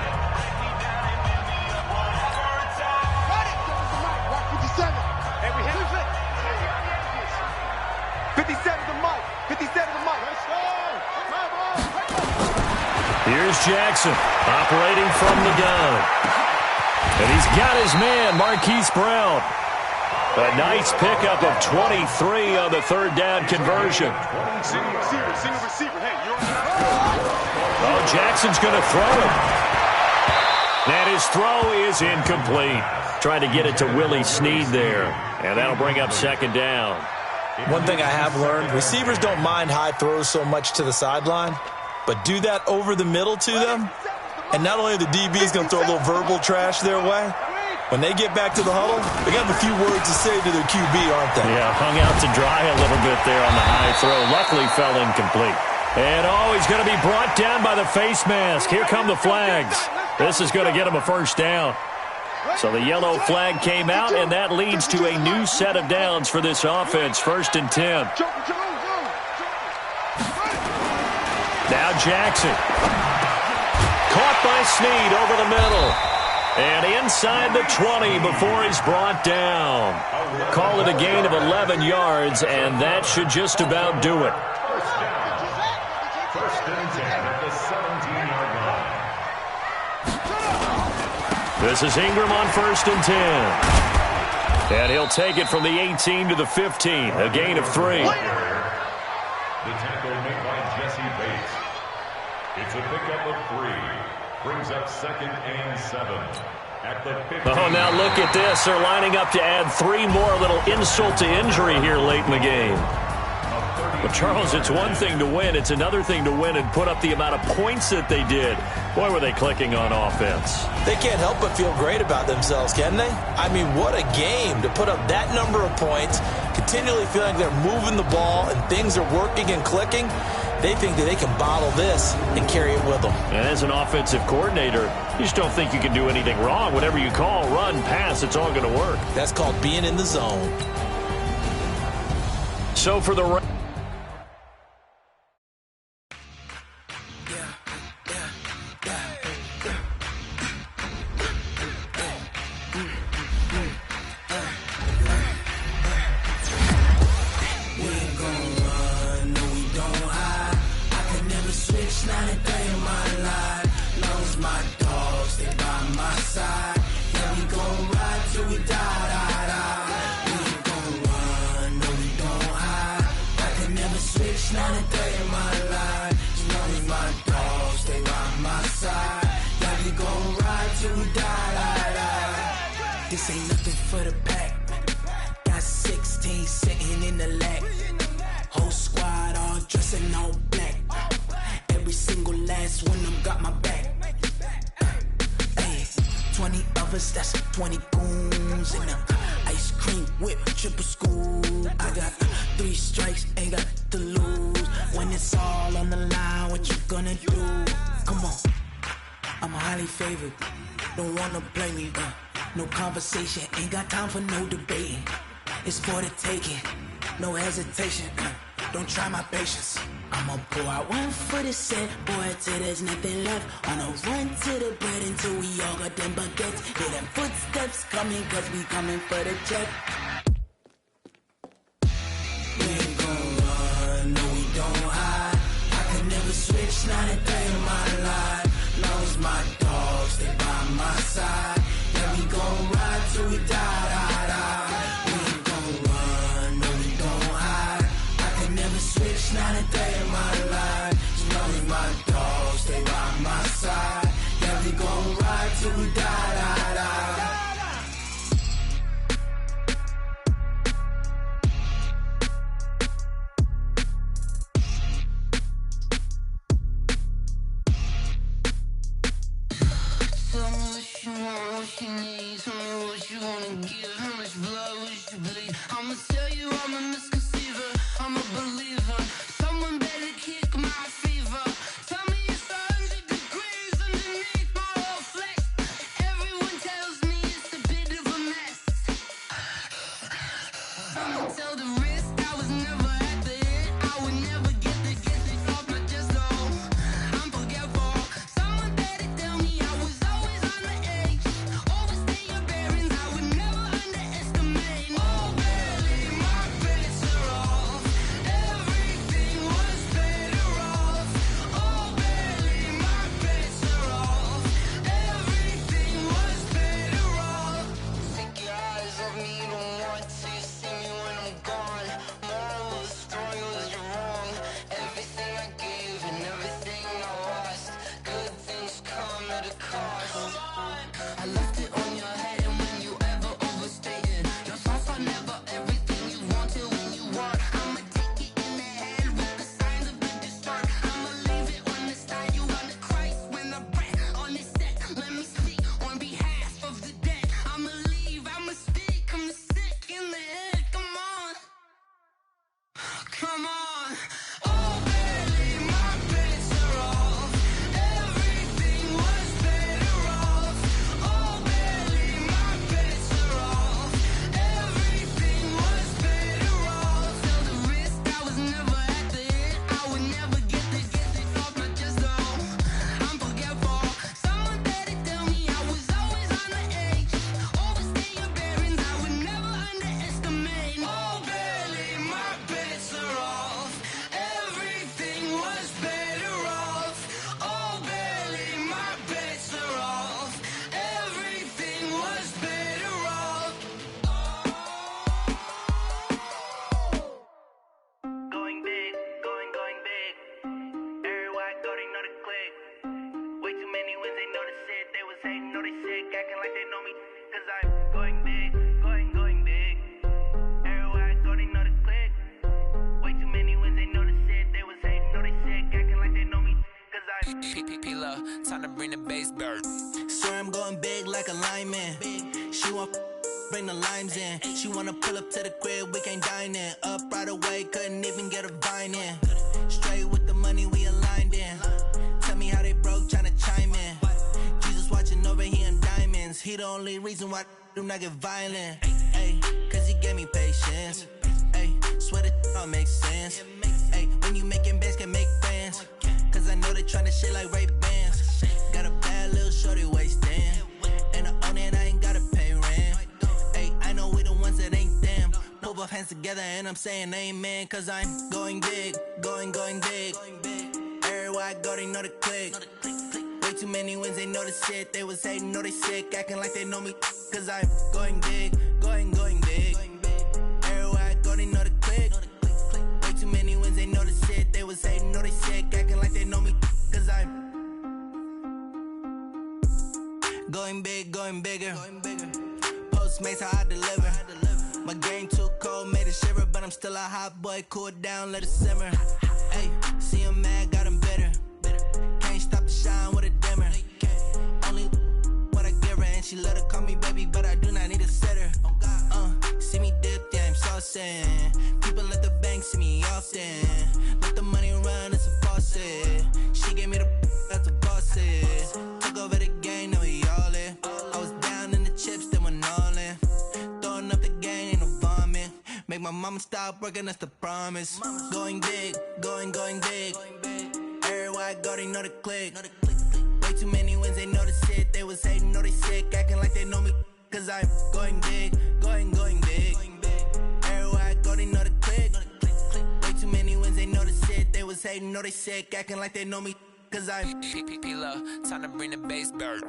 57 the mic. 57 the mic. Let's go. Here's Jackson operating from the gun. And he's got his man, Marquise Brown. A nice pickup of 23 on the 3rd down conversion. Receiver. Hey, you're Oh, Jackson's going to throw it. And his throw is incomplete. Trying to get it to Willie Snead there. And that'll bring up 2nd down. One thing I have learned, receivers don't mind high throws so much to the sideline, but do that over the middle to them, and not only are the DBs going to throw a little verbal trash their way, when they get back to the huddle, they got a few words to say to their QB, aren't they? Yeah, hung out to dry a little bit there on the high throw. Luckily fell incomplete. And he's going to be brought down by the face mask. Here come the flags. This is going to get him a first down. So the yellow flag came out, and that leads to a new set of downs for this offense. 1st and 10. Now Jackson. Caught by Snead over the middle. And inside the 20 before he's brought down. Call it a gain of 11 yards, and that should just about do it. First and 10 at the 17-yard line. This is Ingram on 1st and 10. And he'll take it from the 18 to the 15, a gain of 3. The tackle made by Jesse Bates. It's a pickup of 3. Brings up 2nd and 7 at the 15. Oh, now look at this. They're lining up to add 3 more, a little insult to injury here late in the game. But, Charles, it's one thing to win. It's another thing to win and put up the amount of points that they did. Boy, were they clicking on offense. They can't help but feel great about themselves, can they? I mean, what a game to put up that number of points, continually feeling they're moving the ball and things are working and clicking. They think that they can bottle this and carry it with them. And as an offensive coordinator, you just don't think you can do anything wrong. Whatever you call, run, pass, it's all going to work. That's called being in the zone. So for the... This ain't nothing for the pack. Got 16 sitting in the lap. Whole squad all dressing all black. Every single last one of them got my back. Hey, 20 of us, that's 20 goons. And ice cream whip, triple scoop. I got 3 strikes, ain't got to lose. When it's all on the line, what you gonna do? Come on, I'm highly favored. Don't wanna play me, no conversation, ain't got time for no debating. It's for the taking, no hesitation. Don't try my patience. I'ma pour out one for the set, boy, till there's nothing left. On a run to the bread until we all got them baguettes. Hear them footsteps coming, cause we coming for the check. We ain't gon' run, no we don't hide. I can never switch, not a day in my life. Long as my dogs stay by my side. We gon' ride till we die. We ain't gon' run, no we don't hide. I can never switch, not a day in my life. As long as my dogs stay by my side. Yeah, we gon' ride till we die. I'ma tell you I'm a misconceiver, I'm a believer. Someone better kick my fever. Tell me it's 100 degrees underneath my whole flesh. Everyone tells me it's a bit of a mess. I'ma tell the risk I was never at the end. I would never get the off my chest, no. I'm forgetful. Someone better tell me I was always on the edge. Overstay your bearings, I would never underestimate. Time to bring the bass bird. Sir, I'm going big like a lineman. She want bring the limes in. She wanna pull up to the crib, we can't dine in. Up right away, couldn't even get a vine in. Straight with the money we aligned in. Tell me how they broke, tryna chime in. Jesus watching over here in diamonds. He the only reason why I do not get violent. Ay, cause he gave me patience. Ay, swear that all makes sense. Ay, when you making bands, can make friends. Cause I know they tryna shit like Ray-Bans. Got a bad little shorty wasting. And I own it, I ain't gotta pay rent. Ay, I know we the ones that ain't them. Pull both hands together and I'm saying amen. Cause I'm going big, going big. Everywhere I go, they know the click. Way too many wins, they know the shit. They was hating, know they sick, acting like they know me. Cause I'm going big, going big. Everywhere I go, they know the click. Way too many wins, they know the shit. They was hating, know they sick, acting like they know me. Cause I'm going big, going bigger. Postmates, how I deliver. My game too cold, made it shiver. But I'm still a hot boy, cool it down, let it simmer. Hey, see him mad, got him bitter. Can't stop the shine with a dimmer. Only what I give her, and she let her call me baby, but I do not need a sitter. See me dip, yeah, I'm saucing. People at the bank see me often. Let the money run, it's a faucet. She gave me the that's a boss is. Took over the game, now we all in. I was down in the chips, then went all in. Throwing up the game, ain't no vomit. Make my mama stop working, that's the promise. Going big, going big. Everywhere I go, they know the click. Way too many wins, they know the shit. They was hating, know they sick, acting like they know me. Cause I'm going big, going big. Everywhere I go, they know the click. Way too many wins, they know the shit. They was hating, know they sick, acting like they know me. Cause I'm time to bring the bass bird.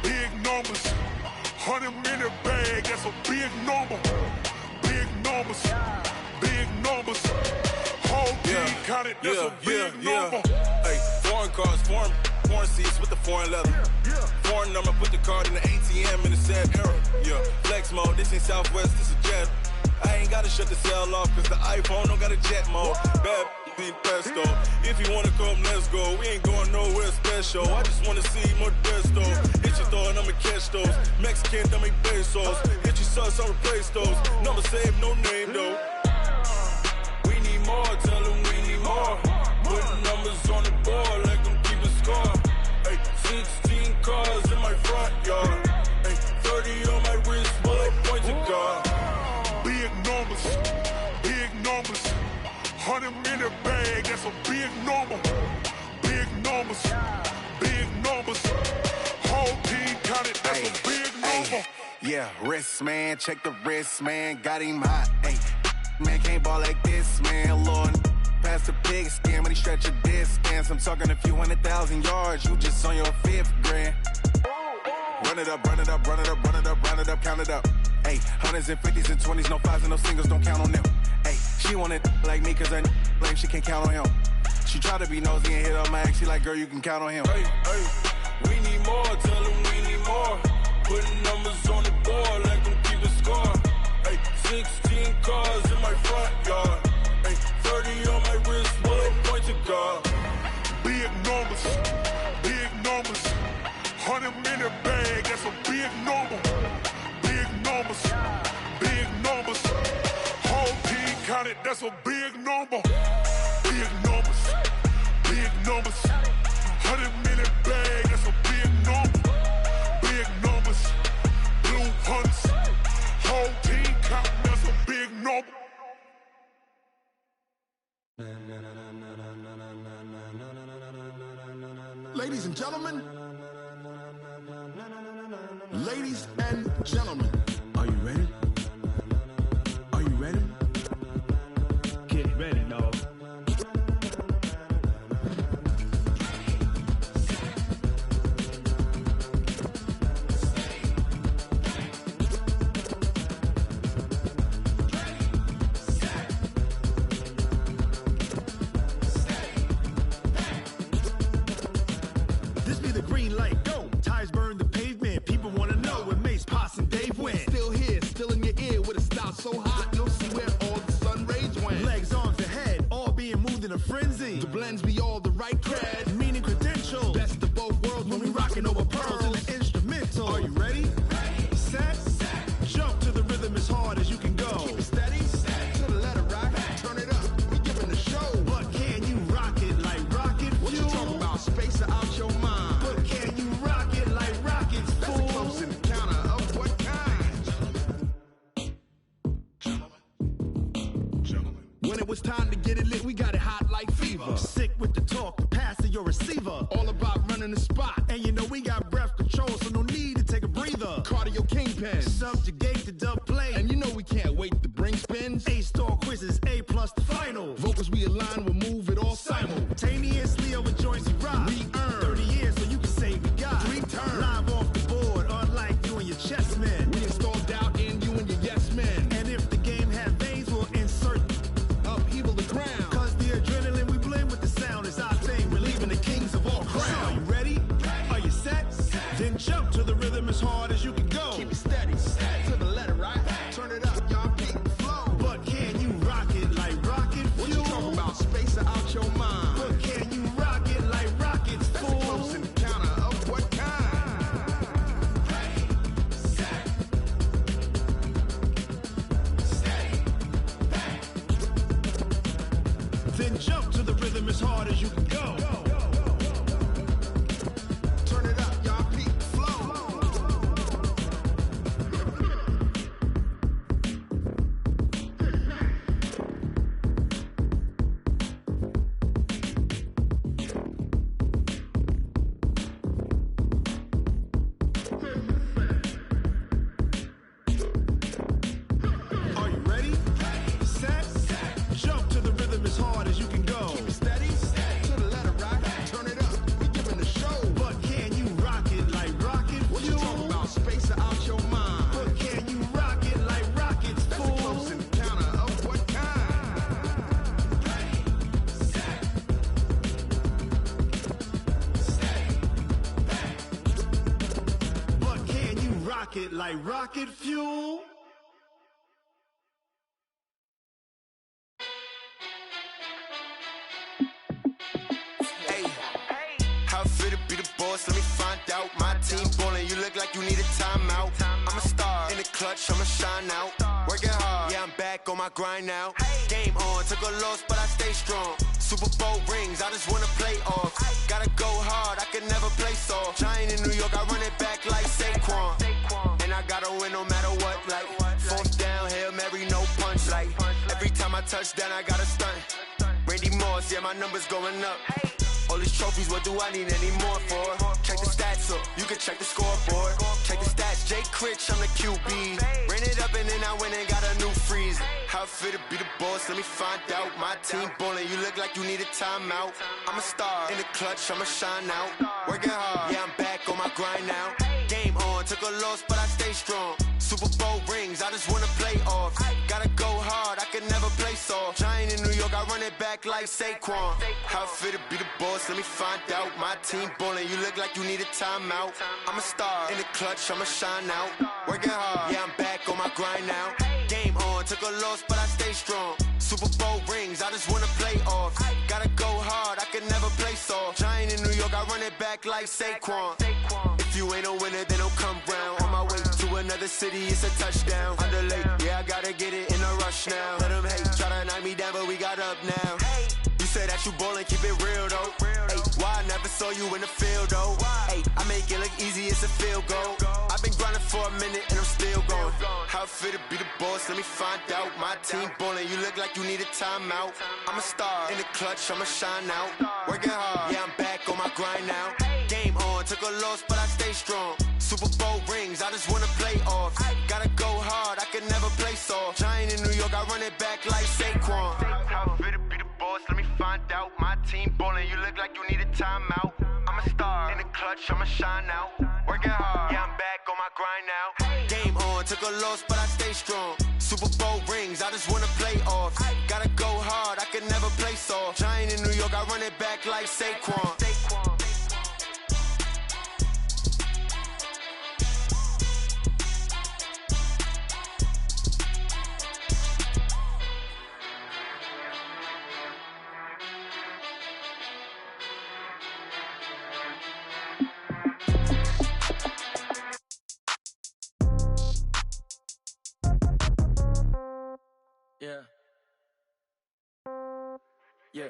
Big numbers, 100-minute bag, that's a big number. Big numbers, whole team counted, that's a big number. Hey, foreign cars, foreign seats with the foreign leather. Foreign number, put the card in the ATM in the sad era. Yeah, flex mode, this ain't Southwest, this a jet. I ain't gotta shut the cell off, cause the iPhone don't got a jet mode. Bad pesto. If you wanna come, let's go. We ain't going nowhere special. I just wanna see more desto. Hit your thought, I'ma catch those. Mexican, don't make pesos. Hit your sus, I'll replace those. Number saved, no name though. We need more, tell them we need more. Putting numbers on the board, like them keep a score. Hey, 16 cars in my front yard. Hey, 30 on my wrist, bullet points of God. Big numbers, 100-minute bag, that's a big number. Big numbers, whole team counted, that's a big number. Yeah, wrist man, check the wrist man, got him hot. Ay, man can't ball like this, man. Lord, past the pig skin when he stretch a distance. I'm talking a few 100,000 yards, you just on your 5th grand. Run it up, count it up. Ay, hundreds and 50s and 20s, no 5s and no singles, don't count on them. Ay, she want it like me, cause her blame, she can't count on him. She try to be nosy and hit on my ex, she like, girl, you can count on him. Hey, we need more, tell them we need more. Putting numbers on the board, like them keep a score. Hey, 16 cars in my front yard. Hey, 30 on my wrist, bullet points of God. Big numbers, 100-minute bag, that's a big number. Big numbers, whole team counted, that's a big number. Big numbers, 100-minute bag, that's a big number. Big numbers, blue hunts, whole team counting, that's a big number. Big numbers, 100-minute bag, that's a big number. Big numbers, blue hunts, whole team counting, that's a big number. Big numbers, 100-minute bag, that's a big number. Big numbers, blue hunts, whole team counting, that's a big number. Big numbers, 100-minute bag, that's a big number. Big numbers, blue hunts, whole team counting, that's a big number. Ladies and gentlemen, ladies and gentlemen, are you ready? Are you ready? Get ready, dog. This be the green light, go. Tires burn the pavement. People want to know where Mace, Pops, and Dave went. Still here, still in your ear with a style so hot, you'll see where all the sun rays went. Legs, arms, and head, all being moved in a frenzy. The blends be all the right cred, Meaning credentials. best of both worlds when we rockin' over Pearls in pearls. the instrumental. Are you ready? Set, jump to the rhythm as hard as you can go. Keep it steady, to the letter right, turn it up, we giving the show. But can you rock it like rocket What you fuel? talking about? Space or out your mind? But can you rock it like rockets, That's a fool? close encounter of what kind? When it was time to get it lit, we got it hot like fever. Sick with the talk, pass to your receiver. All about running the spot. And you know we got breath control, so no need to take a breather. Cardio kingpin. Subjugate the dub play. And you know we can't wait to bring spins. A-star quizzes, A+ the final. Vocals we align, we'll move it all Simultaneously over joints we rock. We earn 30 years, so you can say we got 3 turns. live off the board, unlike you and your chess men. We install doubt in you and your yes men. And if the game had veins, we'll insert Upheaval the ground. Cause the adrenaline we blend with the sound is our thing. Relieving the kings of all So, crowns. are you ready? Are you set? Then jump to the rhythm as hard as you can go. Keep it steady, to the letter right. Turn it up, y'all peak the flow. But can you rock it like rocket What fuel? you talking about? Space or out your mind? But can you rock it like rockets, That's a fool? close encounter of what kind? Then jump to the rhythm as hard as you can go. Turn it up, y'all peak the flow. Are you ready? Set, jump to the rhythm as hard as you can go. Keep it steady, to the letter right. Turn it up, we giving the show. But can you rock it like rocket What you fuel? talking about? Space or out your mind? But can you rock it like rockets, That's a close fool? encounter of what kind? But can you rock it like rocket fuel? Hey, how it feel to be the boss? Let me find out. My team ballin', you look like you need a timeout. I'm a star in the clutch, I'ma shine out. Working hard, yeah, I'm back on my grind now. Game on, took a loss, but I stay strong. Super Bowl rings, I just wanna play off. Gotta go hard, I can never play soft. Giant in New York, I run it back like Saquon. And I gotta win no matter what, like fourth down, Hail Mary, no punch. Like every time I touch down, I gotta stunt. Randy Moss, yeah, my numbers going up. All these trophies, what do I need any more for? Check the stats up, you can check the scoreboard. Check the stats, Jay Critch, I'm the QB. Ran it up and then I went and got a new freeze. How it feel to be the boss, let me find out. My team ballin', you look like you need a timeout. I'm a star in the clutch, I'ma shine out. Working hard, yeah, I'm back on my grind now. Game on, took a loss, but I stay strong. Super Bowl rings, I just wanna play off. Gotta go hard, I can never play soft. Giant in New York, I run it back like Saquon. How it feel to be the boss, let me find out. My team ballin', you look like you need a timeout. I'm a star in the clutch, I'ma shine out. Working hard, yeah, I'm back on my grind now. Game on, took a loss, but I stay strong. Super Bowl rings, I just wanna play off. Gotta go hard, I can never play soft. Giant in New York, I run it back like Saquon. If you ain't a winner, then don't come round. On my way to another city, it's a touchdown. Underlay, yeah, I gotta get it in a rush now. Let them hate, try to knock me down, but we got up now. You say that you ballin', keep it real though. Ay, why I never saw you in the field though? Ay, I make it look easy, it's a field goal. I've been grinding for a minute and I'm still going. How it feel to be the boss, let me find out. My team ballin', you look like you need a timeout. I'm a star in the clutch, I'ma shine out. Working hard, yeah, I'm back on my grind now. Game on, took a loss, but I stay strong. Super Bowl rings, I just wanna play off. Gotta go hard, I can never play soft. Giant in New York, I run it back like Saquon. How it feel to be the boss, let me find out. My team ballin', you look like you need a timeout. I'm a star in the clutch, I'ma shine out. Working hard, yeah, I'm back on my grind now. Game on, took a loss, but I stay strong. Super Bowl rings, I just wanna play off. Gotta go hard, I can never play soft. Giant in New York, I run it back like Saquon. Yeah. Yeah.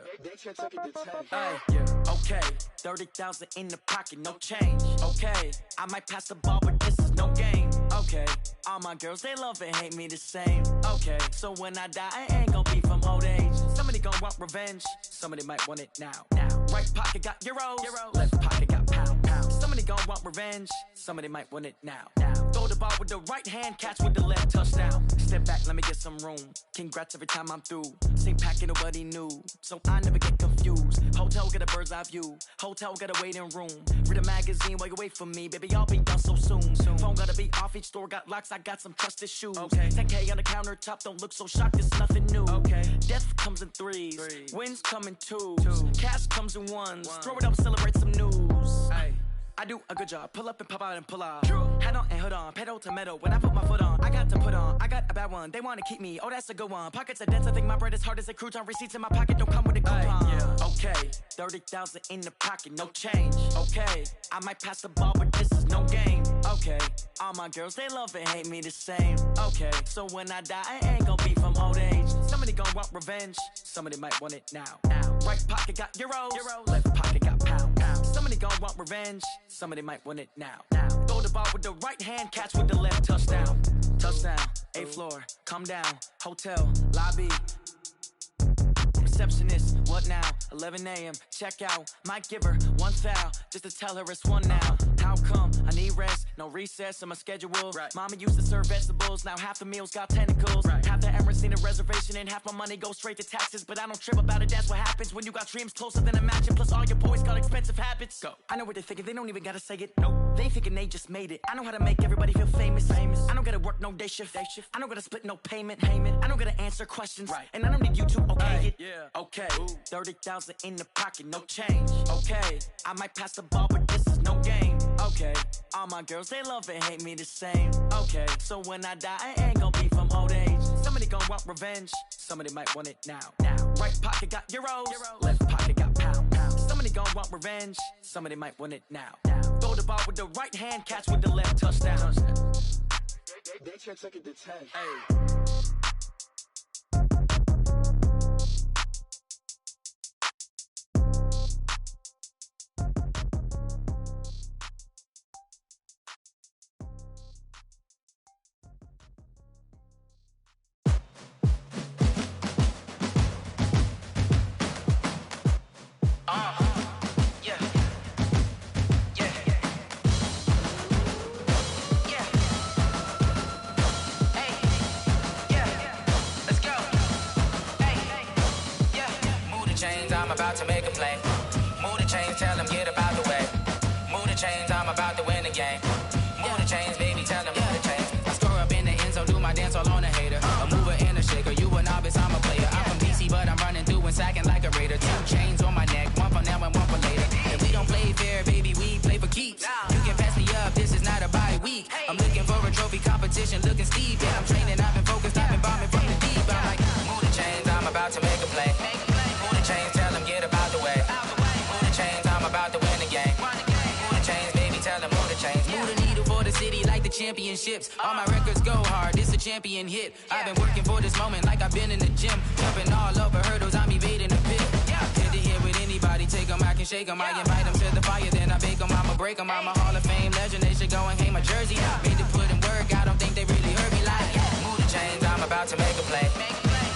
Hey, yeah. Okay. 30,000 in the pocket, no change. Okay. I might pass the ball, but this is no game. Okay. All my girls, they love and hate me the same. Okay. So when I die, I ain't gonna be from old age. Somebody gonna want revenge. Somebody might want it now. Right pocket got euros. Left pocket got pound. Somebody gonna want revenge. Somebody might want it now. Throw the ball with the right hand, catch with the left, touchdown. Step back, let me get some room. Congrats every time I'm through. Same packet, nobody knew, so I never get confused. Hotel get a bird's eye view. Hotel got a waiting room. Read a magazine while you wait for me, baby. I'll be done so soon. Phone gotta be off. Each store got locks. I got some trusted shoes. Okay. 10K on the countertop. Don't look so shocked. It's nothing new. Okay. Death comes in threes. Wins come in twos. Cash comes in ones. Throw it up, celebrate some news. Hey. I do a good job, pull up and pop out and pull off. Hat on and hood on, pedal to metal. When I put my foot on, I got to put on. I got a bad one, they wanna keep me. Oh, that's a good one. Pockets are dense, I think my bread is hard as a crouton. Receipts in my pocket don't come with a coupon. Yeah. Okay, 30,000 in the pocket, no change. Okay, I might pass the ball, but this is no game. Okay, all my girls, they love and hate me the same. Okay, so when I die, I ain't gonna be from old age. Somebody gonna want revenge, somebody might want it now. Right pocket got euros, left pocket got pound. Somebody gonna want revenge, somebody might want it now. Throw the ball with the right hand, catch with the left, touchdown. Touchdown, 8th floor, come down, hotel, lobby. Receptionist, what now? 11 a.m., check out. Might give her one foul, just to tell her it's one now. How come? I need rest, no recess in my schedule. Mama used to serve vegetables, now half the meals got tentacles. Half the Emirates need a reservation and half my money goes straight to taxes. But I don't trip about it, that's what happens when you got dreams closer than a mansion. Plus all your boys got expensive habits. Go. I know what they're thinking, they don't even gotta say it. Nope. They thinking they just made it. I know how to make everybody feel famous. I don't gotta work no day shift. I don't gotta split no payment. I don't gotta answer questions. And I don't need you to okay it. Yeah. Okay, 30,000 in the pocket, no change. Okay, I might pass the ball, but this is no game. Okay, all my girls, they love and hate me the same. Okay, so when I die, I ain't gonna be from old age. Somebody gonna want revenge, somebody might want it now. Right pocket got euros, left pocket got pound. Somebody gonna want revenge, somebody might want it now. Throw the ball with the right hand, catch with the left, touchdown. They check second to 10. Hey. I'm about to make a play. Move the chains, tell them get about the way. Move the chains, I'm about to win the game. Move the chains, baby, tell them move the chains. I score up in the end zone, do my dance all on a hater. A mover and a shaker, you a novice, I'm a player. I'm from DC, but I'm running through and sacking like a raider. 2 chains on my neck, one for now and one for later. And we don't play fair, baby, we play for keeps. You can pass me up, this is not a bye week. I'm looking for a trophy competition, looking steep. Yeah, I'm training, I've been focused, I've been bombing from the deep. I'm like, move the chains, I'm about to make a play. Move the chains, tell them get about the way. Move the chains, I'm about to win the game. Move the chains, baby, tell them move the chains. Move the needle for the city like the championships. All my records go hard, it's a champion hit. I've been working for this moment like I've been in the gym. Jumping all over hurdles, I'm evading the pit. Head to head with anybody, take them, I can can shake 'em. I invite 'em to the fire, then I bake 'em. I'ma break 'em. I'm a Hall of Fame legend. They should go and hang my jersey. Made to put in work. I don't think they really heard me like. Move the chains, I'm about to make a play.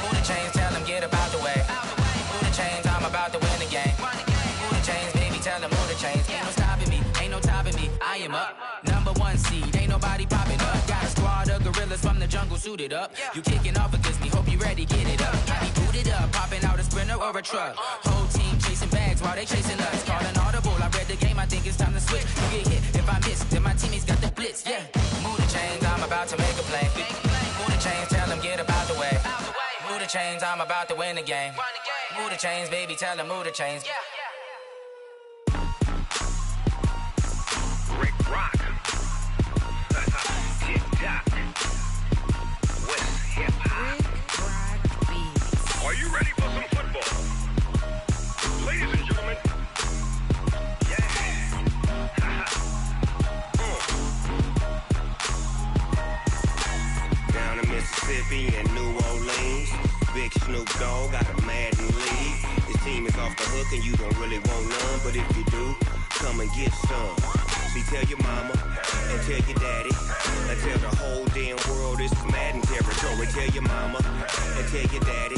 Move the chains, tell them get up out the way. Move the chains, I'm about to win the game. Move the chains, baby, tell them move the chains. Ain't no stopping me, ain't no topping me. I am up, number one seed. Ain't nobody popping up. Got a squad of gorillas from the jungle suited up. You kicking off against me, hope you ready, get it up. I be booted up, popping out a Sprinter or a truck. Whole team chasing bags while they chasing us. Calling audible, I read the game, I think it's time to switch. You get hit, if I miss, then my teammates got the blitz, yeah. Move the chains, I'm about to make a play. Move the chains, tell them get up out the way. Move the chains, I'm about to win the game. Move the chains, baby, tell them move the chains. Rick Rock. Tick-tock. West hip-hop. Are you ready for some football? Ladies and gentlemen. Yeah. Down in Mississippi and New Orleans, Big Snoop Dogg got a Madden league. His team is off the hook and you don't really want none, but if you do, come and get some. See, tell your mama and tell your daddy and tell the whole damn world this is Madden territory. Tell your mama and tell your daddy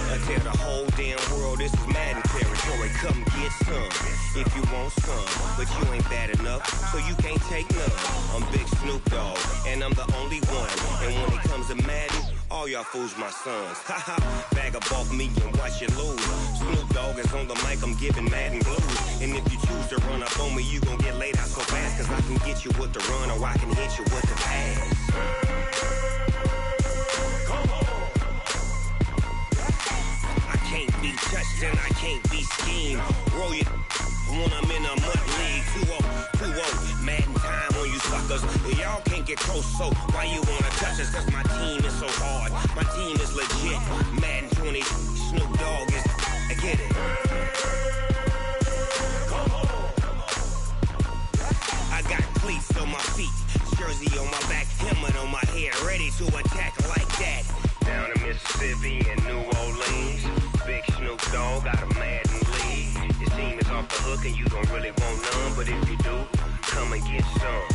and tell the whole damn world this is Madden territory. Come get some if you want some, but you ain't bad enough, so you can't take none. I'm Big Snoop Dogg and I'm the only one. And when it comes to Madden, all y'all fools my sons. Haha, bag up off me and watch you lose. Snoop Dogg is on the mic, I'm giving Madden blues. And if you choose to run up on me, you gon' get laid out so fast, cause I can get you with the run or I can hit you with the pass. Come on. I can't be touched and I can't be schemed. Roll it when I'm in a mud league. 2-0, Madden time on you suckers. Y'all can't get close, so why you wanna touch us? Cause my team is so hard, my team is legit. Madden 20, Snoop Dogg is, I get it. Come on. I got cleats on my feet, jersey on my back, helmet on my head, ready to attack like that. Down in Mississippi and New Orleans, Big Snoop Dogg got a Madden league. His team is off the hook and you don't really want none, but if you do, come and get some.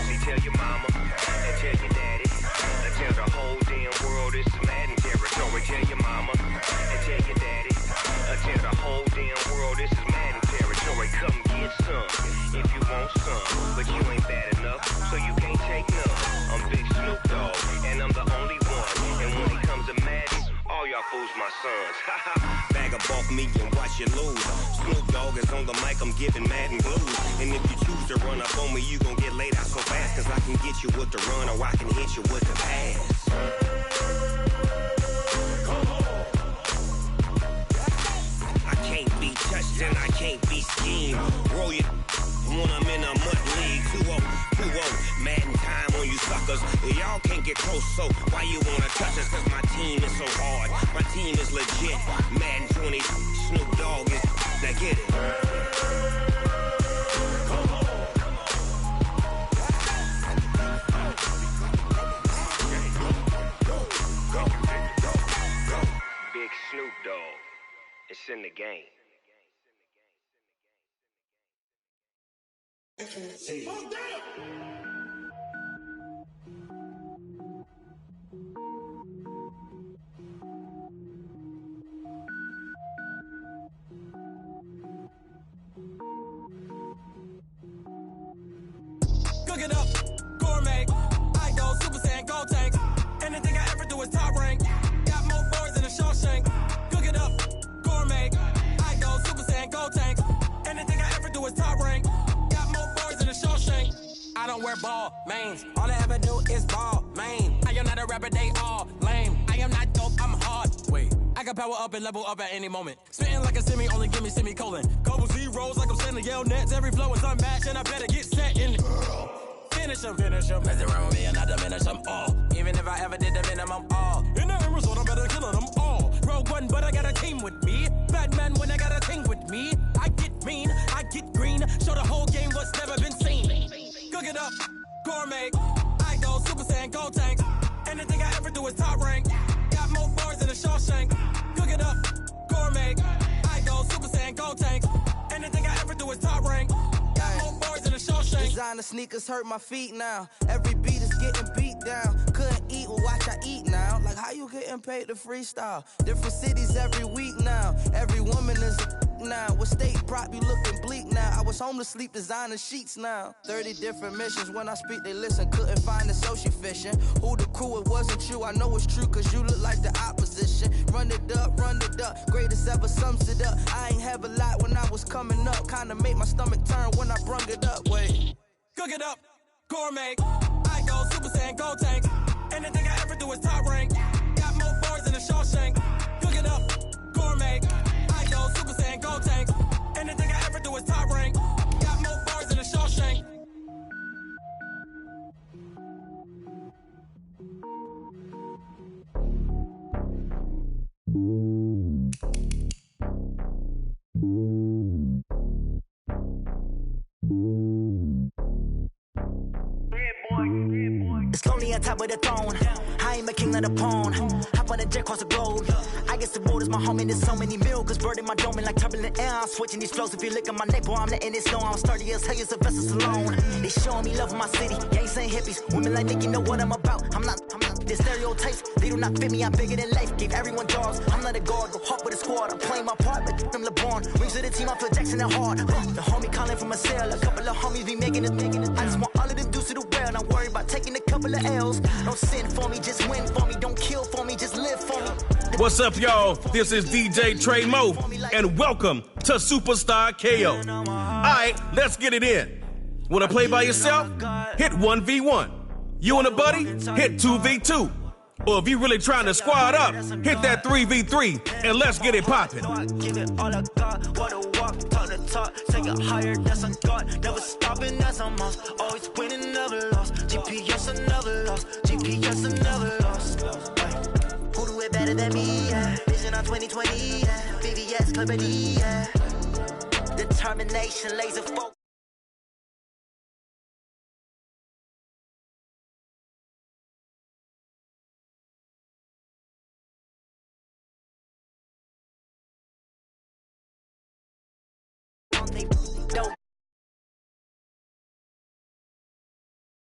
See, tell your mama and tell your daddy and tell the whole damn world this is Madden territory. Tell your mama and tell your daddy and tell the whole damn world this is Madden territory. Come get some if you want some, but you ain't bad enough, so you can't take none. I'm Big Snoop Dogg and I'm the only one. And when it comes to Madden, all y'all fools my sons. Bag up off me and watch you lose. Snoop Dogg is on the mic, I'm giving Madden blues. And if you choose to run up on me, you gon' get laid out so fast, cause I can get you with the run or I can hit you with the pass. Come on. I can't be touched and I can't be schemed. Roll it when I'm in a mud league. 2-0, Madden time on you suckers. Y'all can't get close, so why you wanna touch us? Cause my team is so hard, my team is legit. Madden 20, Snoop Dogg is, now get it. Come on. Go. Big Snoop Dogg, it's in the game. Cook it up, gourmet. I go Super Saiyan, go tank. Anything I ever do is top rank. Got more boards than a Shawshank. Cook it up, gourmet. I go Super Saiyan, go tank. Anything I ever do is top rank. Got more boards than a Shawshank. I don't wear ball mains. All I ever do is ball main. I am not a rapper, they all lame. I am not dope, I'm hard. Wait, I can power up and level up at any moment. Spitting like a semi, only give me semicolon. Couple zeros like I'm sending yell nets. Every flow is unmatched and I better get set in. Finish them. Mess around with me and I diminish them all. Even if I ever did the minimum all. In the end result, I'm better killing them all. Rogue One, but I got a team with me. Batman when I got a team with me. I get mean, I get green. Show the whole game what's never been seen. Cook it up, gourmet. I go Super Saiyan, go tank. Anything I ever do is top rank. Got more boards than a Shawshank. Cook it up, gourmet. I go Super Saiyan, go tank. Anything I ever designer sneakers hurt my feet now. Every beat is getting beat down. Couldn't eat, well watch I eat now. Like how you getting paid to freestyle? Different cities every week now. Every woman is a now. With state prop, you looking bleak now. I was home to sleep, designer sheets now. 30 different missions. When I speak, they listen. Couldn't find the social fishing. Who the crew? It wasn't you. I know it's true, cause you look like the opposition. Run it up, run it up. Greatest ever sums it up. I ain't have a lot when I was coming up. Kinda made my stomach turn when I brung it up. Wait. Cook it up, gourmet. I go Super Saiyan, go tank. Anything I ever do is top rank. Got more bars than a Shawshank. Cook it up, gourmet. I go Super Saiyan, go tank. Anything I ever do is top rank. Got more bars than a Shawshank. It's lonely on top of the throne. I ain't a king of the pawn. Hop on a jet across the globe. I guess the road is my home and there's so many milkers bird in my dome and like turbulent air. I'm switching these flows. If you look at my neck, boy, I'm letting it snow. I'm sturdy as hell, as a vessel alone. They showing me love in my city. Gangs ain't hippies. Women like Nicky know what I'm about. I'm not the stereotypes. They do not fit me. I'm bigger than life. Gave everyone jobs. I'm not a guard. Go hard with a squad. I'm playing my part, but them LeBron. Rings to the team. I feel Jackson and hard. The homie calling from a cell. A couple of homies be making it. I just want all of them dudes to the well. Not worry about taking a couple of L's. Don't sin for me, just win for me. Don't kill for me, just live for me. What's up, y'all? This is DJ Trey Mo, and welcome to Superstar KO. All right, let's get it in. Want to play by yourself? Hit 1v1. You and a buddy? Hit 2v2. Or if you really trying to squad up, hit that 3v3, and let's get it popping. Give it all I got, wanna walk, talk the talk, take it higher, that's a god, never stopping, that's a must, always winning, never lost, GPS another lost, GPS another lost, who do it better than me, yeah, vision on 2020, yeah, VVS, Liberty, yeah, determination, laser focus. Don't